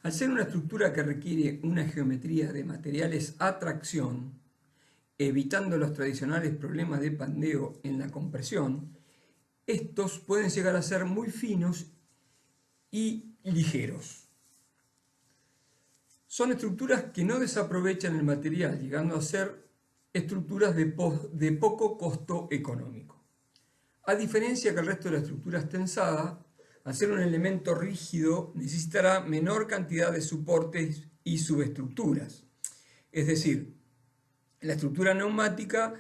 Al ser una estructura que requiere una geometría de materiales a tracción, evitando los tradicionales problemas de pandeo en la compresión, estos pueden llegar a ser muy finos y ligeros. Son estructuras que no desaprovechan el material, llegando a ser estructuras de poco costo económico. A diferencia que el resto de la estructura tensada, al ser un elemento rígido, necesitará menor cantidad de soportes y subestructuras. Es decir, la estructura neumática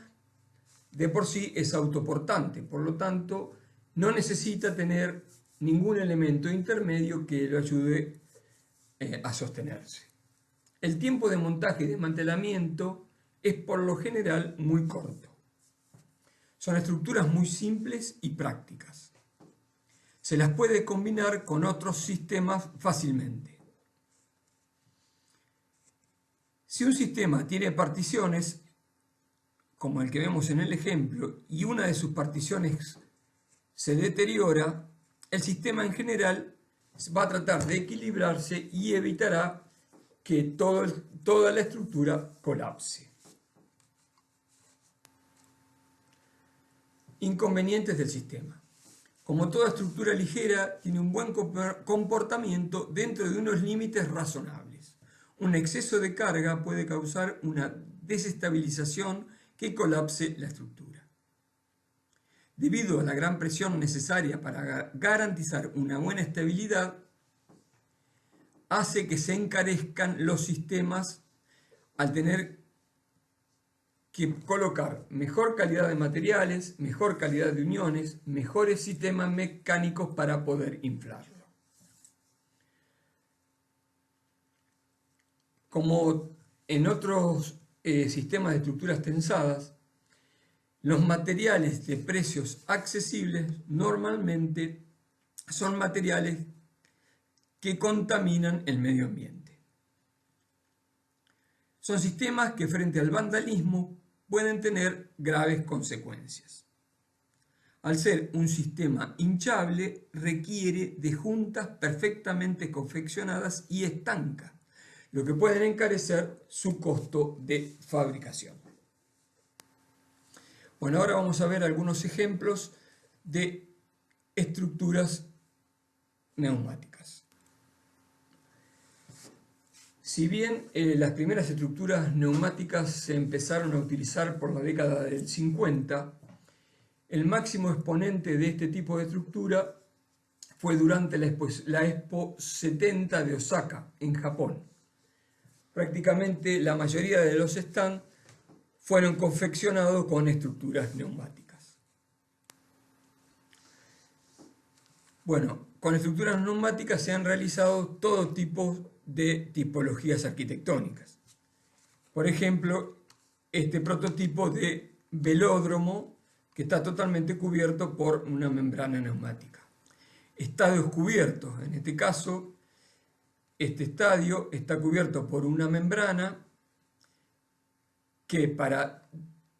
de por sí es autoportante, por lo tanto, no necesita tener ningún elemento intermedio que lo ayude a sostenerse. El tiempo de montaje y desmantelamiento es por lo general muy corto. Son estructuras muy simples y prácticas. Se las puede combinar con otros sistemas fácilmente. Si un sistema tiene particiones, como el que vemos en el ejemplo, y una de sus particiones se deteriora, el sistema en general va a tratar de equilibrarse y evitará que toda la estructura colapse. Inconvenientes del sistema. Como toda estructura ligera, tiene un buen comportamiento dentro de unos límites razonables. Un exceso de carga puede causar una desestabilización que colapse la estructura. Debido a la gran presión necesaria para garantizar una buena estabilidad, hace que se encarezcan los sistemas al tener que colocar mejor calidad de materiales, mejor calidad de uniones, mejores sistemas mecánicos para poder inflarlo. Como en otros sistemas de estructuras tensadas, los materiales de precios accesibles normalmente son materiales que contaminan el medio ambiente. Son sistemas que frente al vandalismo pueden tener graves consecuencias. Al ser un sistema hinchable, requiere de juntas perfectamente confeccionadas y estancas, lo que puede encarecer su costo de fabricación. Bueno, ahora vamos a ver algunos ejemplos de estructuras neumáticas. Si bien las primeras estructuras neumáticas se empezaron a utilizar por la década del 50, el máximo exponente de este tipo de estructura fue durante la Expo 70 de Osaka, en Japón. Prácticamente la mayoría de los stands fueron confeccionados con estructuras neumáticas. Bueno, con estructuras neumáticas se han realizado todo tipo de tipologías arquitectónicas. Por ejemplo, este prototipo de velódromo que está totalmente cubierto por una membrana neumática. Estadios cubiertos, en este caso, este estadio está cubierto por una membrana que para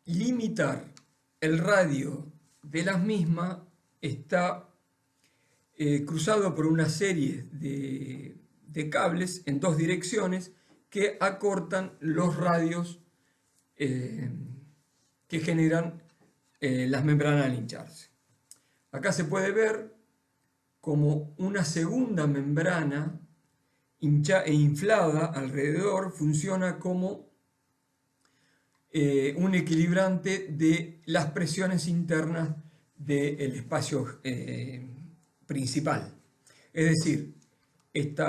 limitar el radio de las mismas está cruzado por una serie de cables en dos direcciones que acortan los radios que generan las membranas al hincharse. Acá se puede ver como una segunda membrana inflada alrededor funciona como un equilibrante de las presiones internas del espacio principal. Es decir, este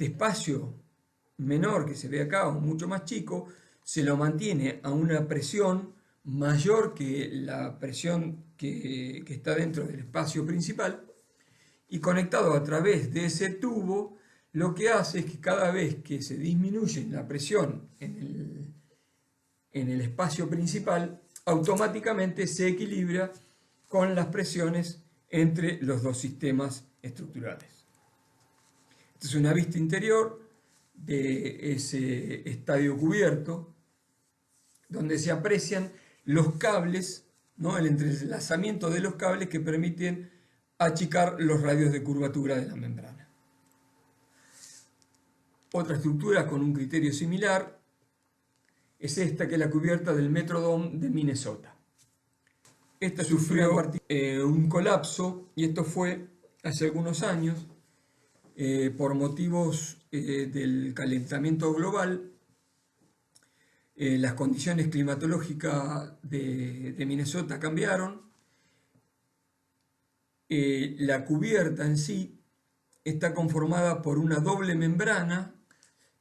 espacio menor que se ve acá, o mucho más chico, se lo mantiene a una presión mayor que la presión que está dentro del espacio principal, y conectado a través de ese tubo, lo que hace es que cada vez que se disminuye la presión en el espacio principal, automáticamente se equilibra con las presiones entre los dos sistemas estructurales. Esta es una vista interior de ese estadio cubierto, donde se aprecian los cables, ¿no? El entrelazamiento de los cables que permiten achicar los radios de curvatura de la membrana. Otra estructura con un criterio similar es esta, que es la cubierta del Metrodome de Minnesota. Esta sufrió un colapso, y esto fue hace algunos años, por motivos del calentamiento global. Las condiciones climatológicas de Minnesota cambiaron. La cubierta en sí está conformada por una doble membrana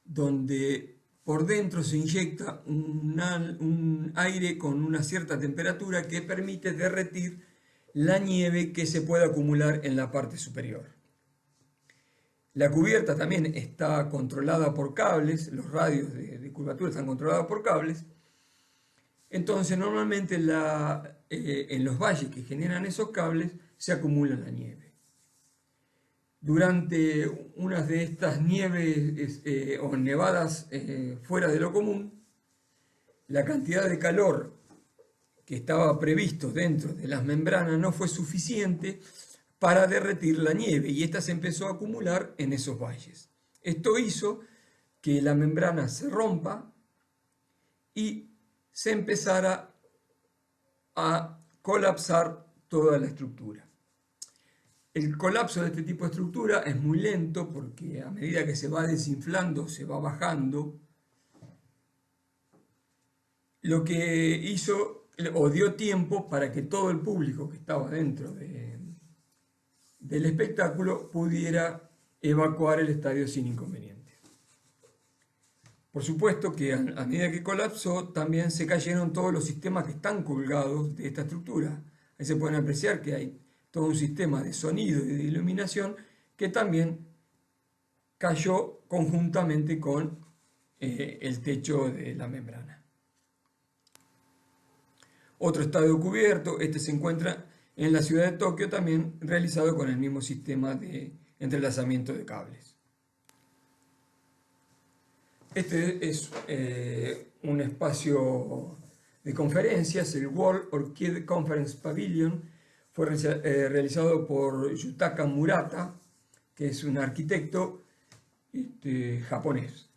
donde por dentro se inyecta un aire con una cierta temperatura que permite derretir la nieve que se puede acumular en la parte superior. La cubierta también está controlada por cables, los radios de curvatura están controlados por cables. Entonces normalmente en los valles que generan esos cables se acumula la nieve. Durante unas de estas nieves o nevadas fuera de lo común, la cantidad de calor que estaba previsto dentro de las membranas no fue suficiente para derretir la nieve y esta se empezó a acumular en esos valles. Esto hizo que la membrana se rompa y se empezara a colapsar toda la estructura. El colapso de este tipo de estructura es muy lento porque a medida que se va desinflando, se va bajando, lo que hizo o dio tiempo para que todo el público que estaba dentro del espectáculo pudiera evacuar el estadio sin inconvenientes. Por supuesto que a medida que colapsó también se cayeron todos los sistemas que están colgados de esta estructura. Ahí se pueden apreciar que hay todo un sistema de sonido y de iluminación que también cayó conjuntamente con el techo de la membrana. Otro estadio cubierto, este se encuentra en la ciudad de Tokio, también realizado con el mismo sistema de entrelazamiento de cables. Este es un espacio de conferencias, el World Orchid Conference Pavilion. Fue realizado por Yutaka Murata, que es un arquitecto japonés.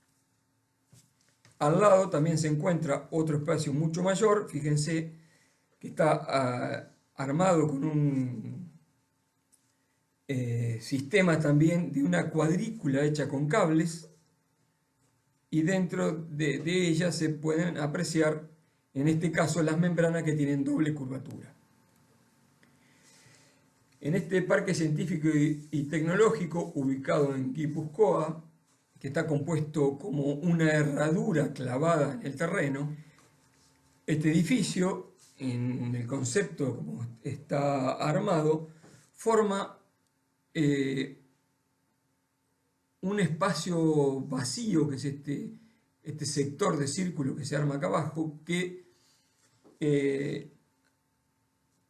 Al lado también se encuentra otro espacio mucho mayor, fíjense que está armado con un sistema también de una cuadrícula hecha con cables, y dentro de ella se pueden apreciar, en este caso, las membranas que tienen doble curvatura. En este parque científico y tecnológico, ubicado en Guipúzcoa, que está compuesto como una herradura clavada en el terreno, este edificio, en el concepto como está armado, forma un espacio vacío, que es este sector de círculo que se arma acá abajo, que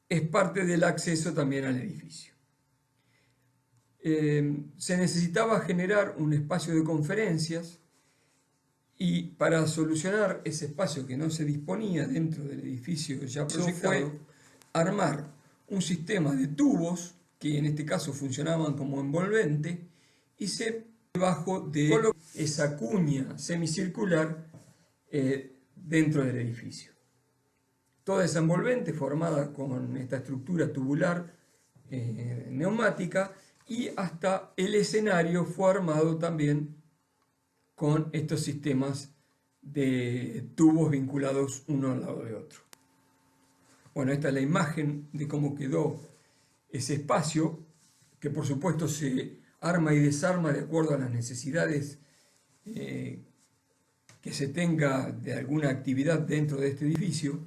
es parte del acceso también al edificio. Se necesitaba generar un espacio de conferencias, y para solucionar ese espacio que no se disponía dentro del edificio ya proyectado, fue armar un sistema de tubos que en este caso funcionaban como envolvente, y se debajo de esa cuña semicircular dentro del edificio. Toda esa envolvente formada con esta estructura tubular neumática, y hasta el escenario fue armado también con estos sistemas de tubos vinculados uno al lado de otro. Bueno, esta es la imagen de cómo quedó ese espacio, que por supuesto se arma y desarma de acuerdo a las necesidades que se tenga de alguna actividad dentro de este edificio.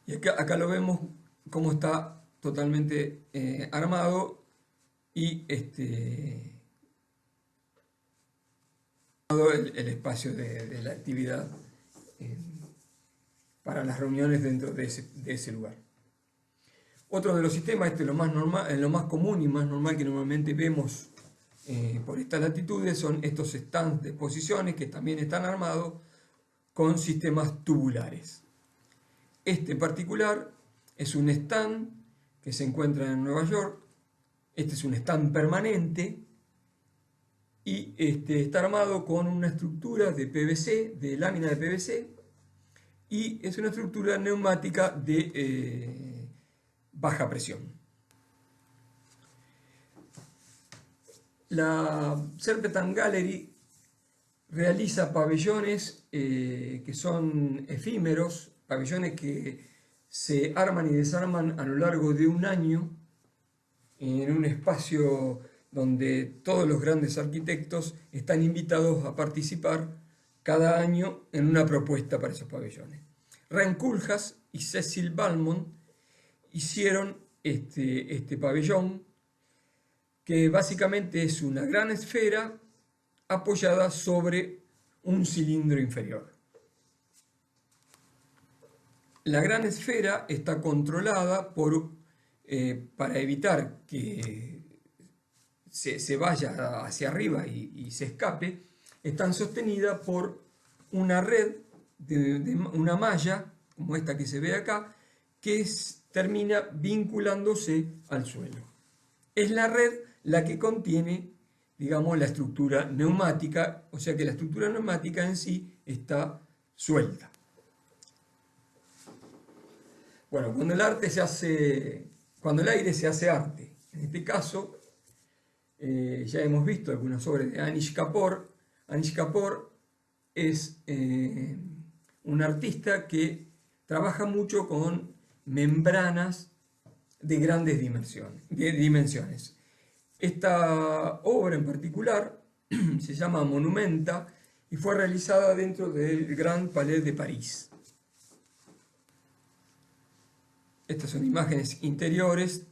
Y acá lo vemos cómo está totalmente armado y el espacio de la actividad para las reuniones dentro de ese lugar. Otro de los sistemas, lo más común y más normal que normalmente vemos por estas latitudes, son estos stands de exposiciones que también están armados con sistemas tubulares. Este en particular es un stand que se encuentra en Nueva York. Este es un stand permanente y está armado con una estructura de PVC, de lámina de PVC, y es una estructura neumática de baja presión. La Serpentine Gallery realiza pabellones que son efímeros, pabellones que se arman y desarman a lo largo de un año en un espacio donde todos los grandes arquitectos están invitados a participar cada año en una propuesta para esos pabellones. Ryan Koolhaas y Cecil Balmond hicieron este pabellón, que básicamente es una gran esfera apoyada sobre un cilindro inferior. La gran esfera está controlada para evitar que se vaya hacia arriba y se escape, están sostenidas por una red, una malla, como esta que se ve acá, que termina vinculándose al suelo. Es la red la que contiene, digamos, la estructura neumática, o sea que la estructura neumática en sí está suelta. Bueno, cuando el aire se hace arte, en este caso, ya hemos visto algunas obras de Anish Kapoor. Anish Kapoor es un artista que trabaja mucho con membranas de grandes dimensiones. Esta obra en particular se llama Monumenta y fue realizada dentro del Grand Palais de París. Estas son imágenes interiores,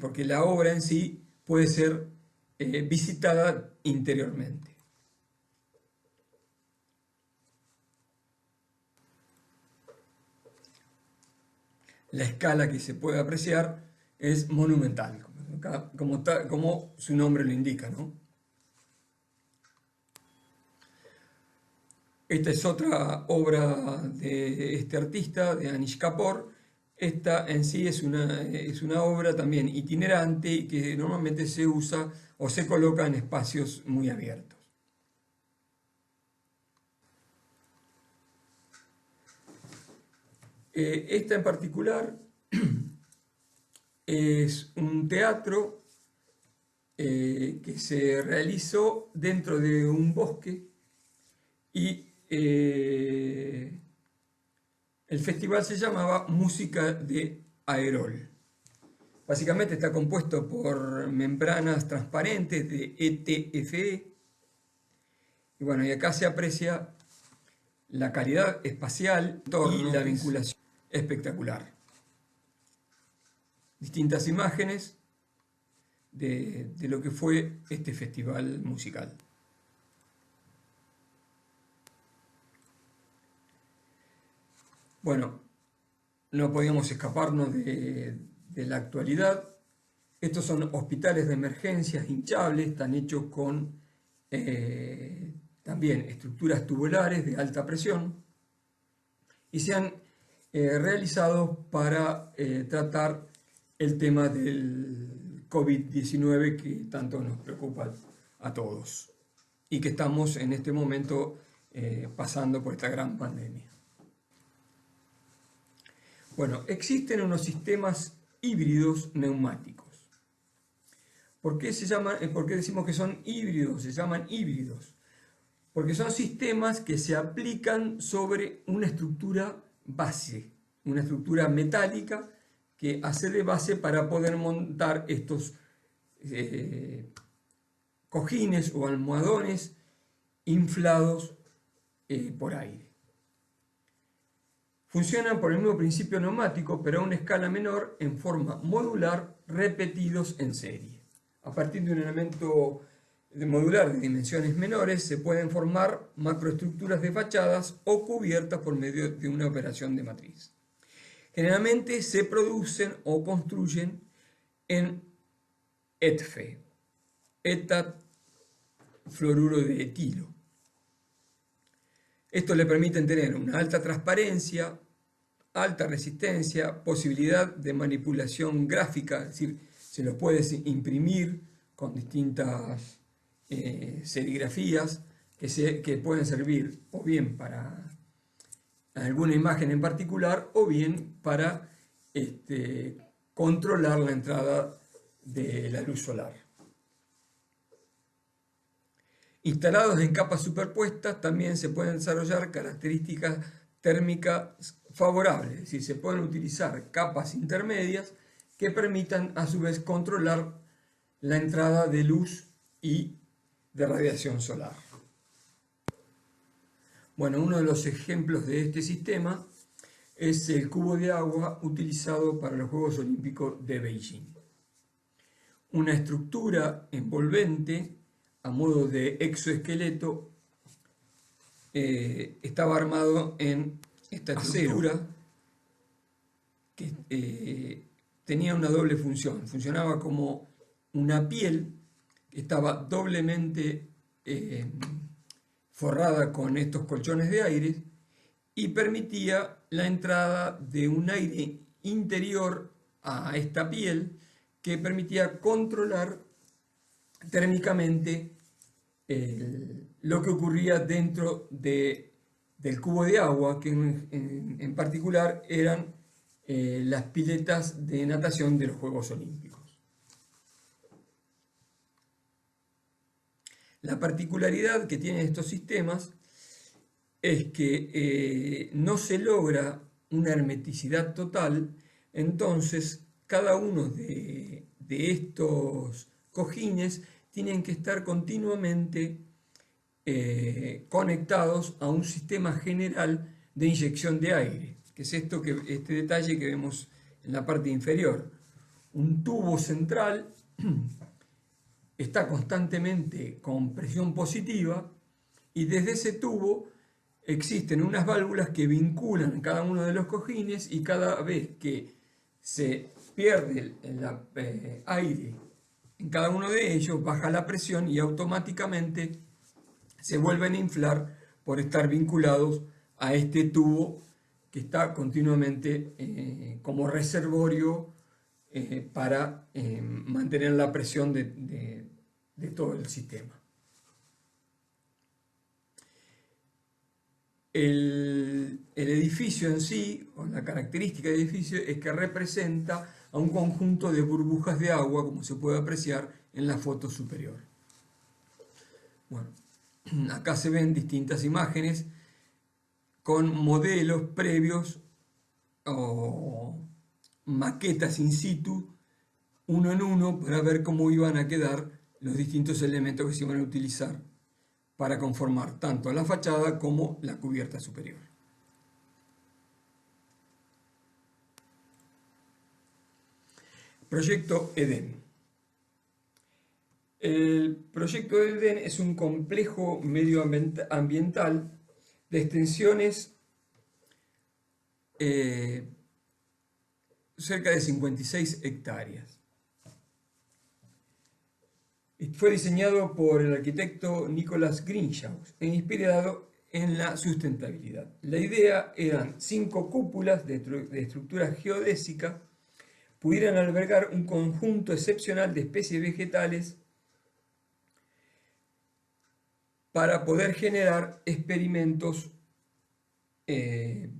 porque la obra en sí puede ser visitada interiormente. La escala que se puede apreciar es monumental, como su nombre lo indica, ¿no? Esta es otra obra de este artista, de Anish Kapoor. Esta en sí es una obra también itinerante y que normalmente se usa o se coloca en espacios muy abiertos. Esta en particular es un teatro que se realizó dentro de un bosque y el festival se llamaba Música de Aerol. Básicamente está compuesto por membranas transparentes de ETFE. Y bueno, y acá se aprecia la calidad espacial y la vinculación espectacular. Distintas imágenes de lo que fue este festival musical. Bueno, no podíamos escaparnos de la actualidad. Estos son hospitales de emergencias hinchables, están hechos con también estructuras tubulares de alta presión y se han realizado para tratar el tema del COVID-19 que tanto nos preocupa a todos y que estamos en este momento pasando por esta gran pandemia. Bueno, existen unos sistemas híbridos neumáticos. ¿Por qué decimos que son híbridos? Se llaman híbridos. Porque son sistemas que se aplican sobre una estructura base, una estructura metálica que hace de base para poder montar estos cojines o almohadones inflados por aire. Funcionan por el mismo principio neumático, pero a una escala menor, en forma modular, repetidos en serie. A partir de un elemento modular de dimensiones menores, se pueden formar macroestructuras de fachadas o cubiertas por medio de una operación de matriz. Generalmente se producen o construyen en ETFE, fluoruro de etilo. Esto le permite tener una alta transparencia, alta resistencia, posibilidad de manipulación gráfica, es decir, se los puedes imprimir con distintas serigrafías que pueden servir o bien para alguna imagen en particular o bien para controlar la entrada de la luz solar. Instalados en capas superpuestas también se pueden desarrollar características térmicas favorables, es decir, se pueden utilizar capas intermedias que permitan a su vez controlar la entrada de luz y de radiación solar. Bueno, uno de los ejemplos de este sistema es el cubo de agua utilizado para los Juegos Olímpicos de Beijing. Una estructura envolvente a modo de exoesqueleto estaba armado en esta estructura que tenía una doble función. Funcionaba como una piel que estaba doblemente forrada con estos colchones de aire y permitía la entrada de un aire interior a esta piel que permitía controlar térmicamente lo que ocurría dentro del cubo de agua, que en particular eran las piletas de natación de los Juegos Olímpicos. La particularidad que tienen estos sistemas es que no se logra una hermeticidad total, entonces cada uno de estos cojines tienen que estar continuamente conectados a un sistema general de inyección de aire, que es este detalle que vemos en la parte inferior. Un tubo central está constantemente con presión positiva y desde ese tubo existen unas válvulas que vinculan cada uno de los cojines, y cada vez que se pierde el aire en cada uno de ellos baja la presión y automáticamente se vuelven a inflar por estar vinculados a este tubo que está continuamente como reservorio para mantener la presión de todo el sistema. El edificio en sí, o la característica del edificio, es que representa a un conjunto de burbujas de agua, como se puede apreciar en la foto superior. Bueno, acá se ven distintas imágenes con modelos previos o maquetas in situ, uno en uno, para ver cómo iban a quedar los distintos elementos que se iban a utilizar para conformar tanto la fachada como la cubierta superior. Proyecto Edén. El proyecto Edén es un complejo medioambiental de extensiones cerca de 56 hectáreas. Fue diseñado por el arquitecto Nicholas Greenshaws e inspirado en la sustentabilidad. La idea eran 5 cúpulas de estructura geodésica pudieran albergar un conjunto excepcional de especies vegetales para poder generar experimentos de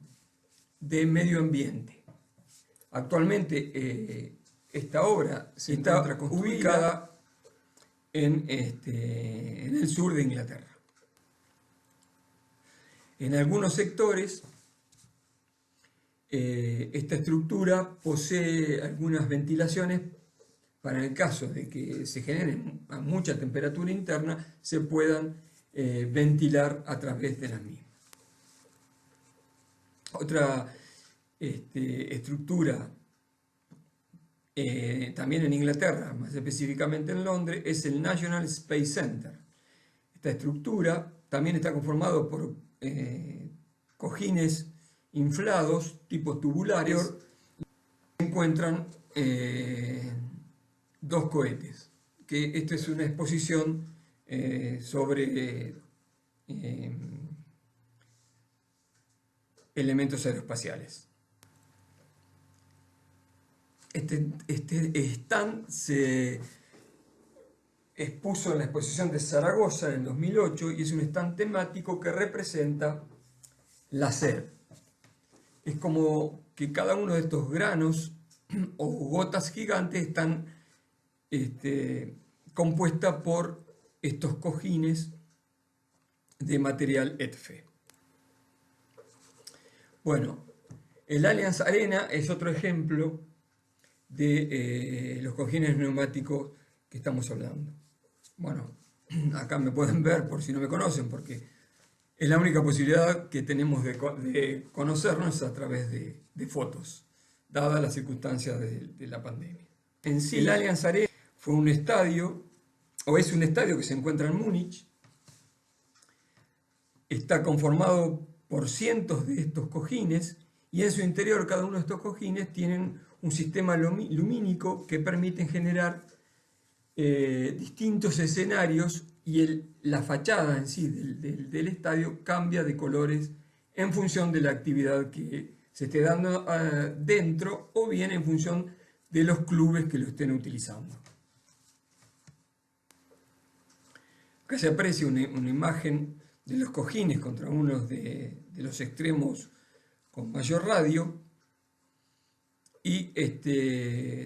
medio ambiente. Actualmente esta obra está ubicada en el sur de Inglaterra. En algunos sectores esta estructura posee algunas ventilaciones para, en el caso de que se genere a mucha temperatura interna, se puedan ventilar a través de las mismas. Otra estructura también en Inglaterra, más específicamente en Londres, es el National Space Center. Esta estructura también está conformado por cojines inflados, tipo tubulares. Se encuentran 2 cohetes, que esto es una exposición sobre elementos aeroespaciales. Este stand se expuso en la exposición de Zaragoza en el 2008 y es un stand temático que representa la sed. Es como que cada uno de estos granos o gotas gigantes están compuestas por estos cojines de material ETFE. Bueno, el Allianz Arena es otro ejemplo de los cojines neumáticos que estamos hablando. Bueno, acá me pueden ver por si no me conocen, porque es la única posibilidad que tenemos de conocernos a través de fotos, dadas las circunstancias de la pandemia. En sí, el Allianz Arena fue un estadio, o es un estadio que se encuentra en Múnich. Está conformado por cientos de estos cojines y en su interior cada uno de estos cojines tienen un sistema lumínico que permite generar distintos escenarios, y la fachada en sí del estadio cambia de colores en función de la actividad que se esté dando dentro o bien en función de los clubes que lo estén utilizando. Acá se aprecia una imagen de los cojines contra uno de los extremos con mayor radio, y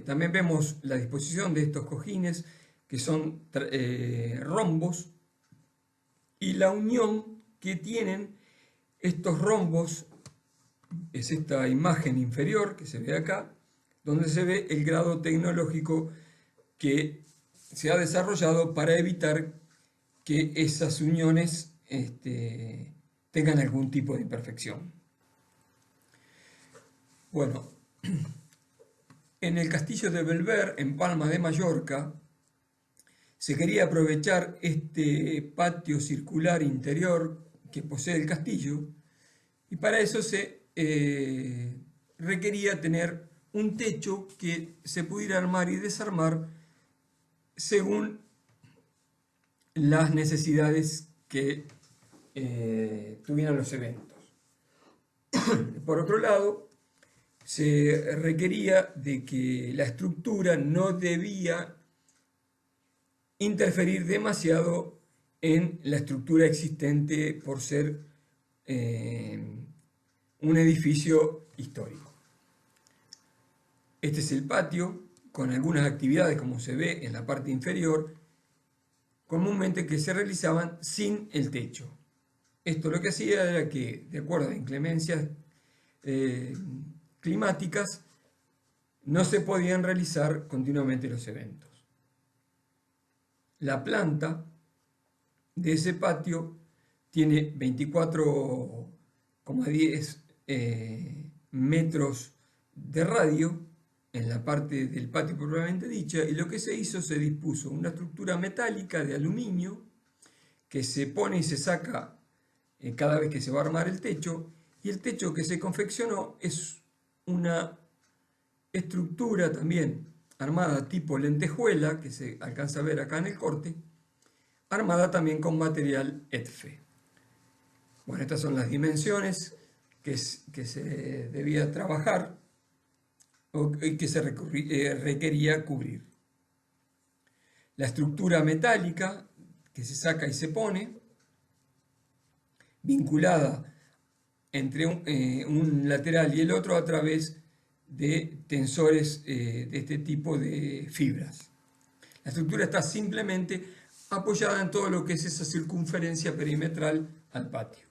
también vemos la disposición de estos cojines, que son rombos, y la unión que tienen estos rombos es esta imagen inferior que se ve acá, donde se ve el grado tecnológico que se ha desarrollado para evitar que esas uniones tengan algún tipo de imperfección. Bueno, en el castillo de Belver, en Palma de Mallorca, se quería aprovechar este patio circular interior que posee el castillo, y para eso se requería tener un techo que se pudiera armar y desarmar según las necesidades que tuvieran los eventos. Por otro lado, se requería de que la estructura no debía interferir demasiado en la estructura existente por ser un edificio histórico. Este es el patio, con algunas actividades, como se ve en la parte inferior, comúnmente que se realizaban sin el techo. Esto lo que hacía era que, de acuerdo a inclemencias climáticas, no se podían realizar continuamente los eventos. La planta de ese patio tiene 24,10 metros de radio en la parte del patio propiamente dicha, y lo que se hizo, se dispuso una estructura metálica de aluminio que se pone y se saca cada vez que se va a armar el techo, y el techo que se confeccionó es una estructura también armada tipo lentejuela, que se alcanza a ver acá en el corte, armada también con material ETFE. Bueno, estas son las dimensiones que se debía trabajar o que se requería cubrir. La estructura metálica que se saca y se pone, vinculada entre un lateral y el otro a través de tensores de este tipo de fibras. La estructura está simplemente apoyada en todo lo que es esa circunferencia perimetral al patio.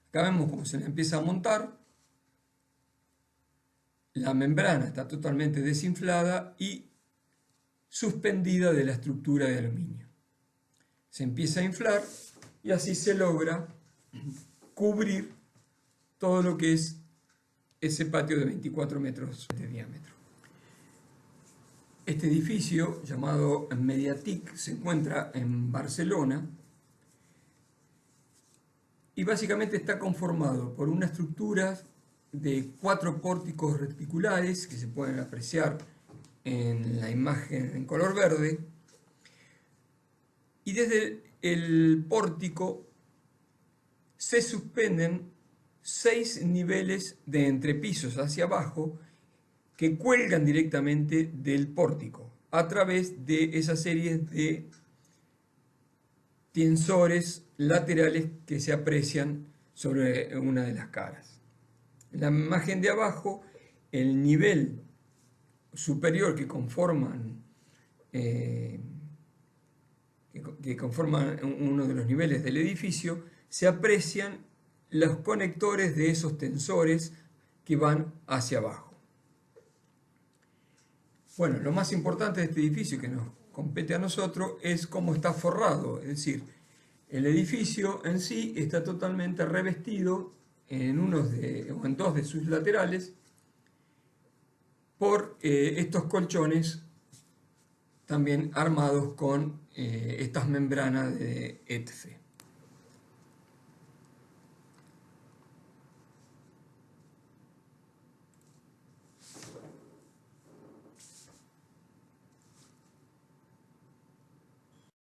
Acá vemos cómo se le empieza a montar. La membrana está totalmente desinflada y suspendida de la estructura de aluminio. Se empieza a inflar y así se logra cubrir todo lo que es ese patio de 24 metros de diámetro. Este edificio, llamado Mediatic, se encuentra en Barcelona y básicamente está conformado por una estructura de 4 pórticos reticulares que se pueden apreciar en la imagen en color verde, y desde el pórtico se suspenden 6 niveles de entrepisos hacia abajo que cuelgan directamente del pórtico a través de esa serie de tensores laterales que se aprecian sobre una de las caras. En la imagen de abajo, el nivel superior que conforman uno de los niveles del edificio, se aprecian los conectores de esos tensores que van hacia abajo. Bueno, lo más importante de este edificio que nos compete a nosotros es cómo está forrado, es decir, el edificio en sí está totalmente revestido en en 2 de sus laterales por estos colchones también armados con estas membranas de ETFE.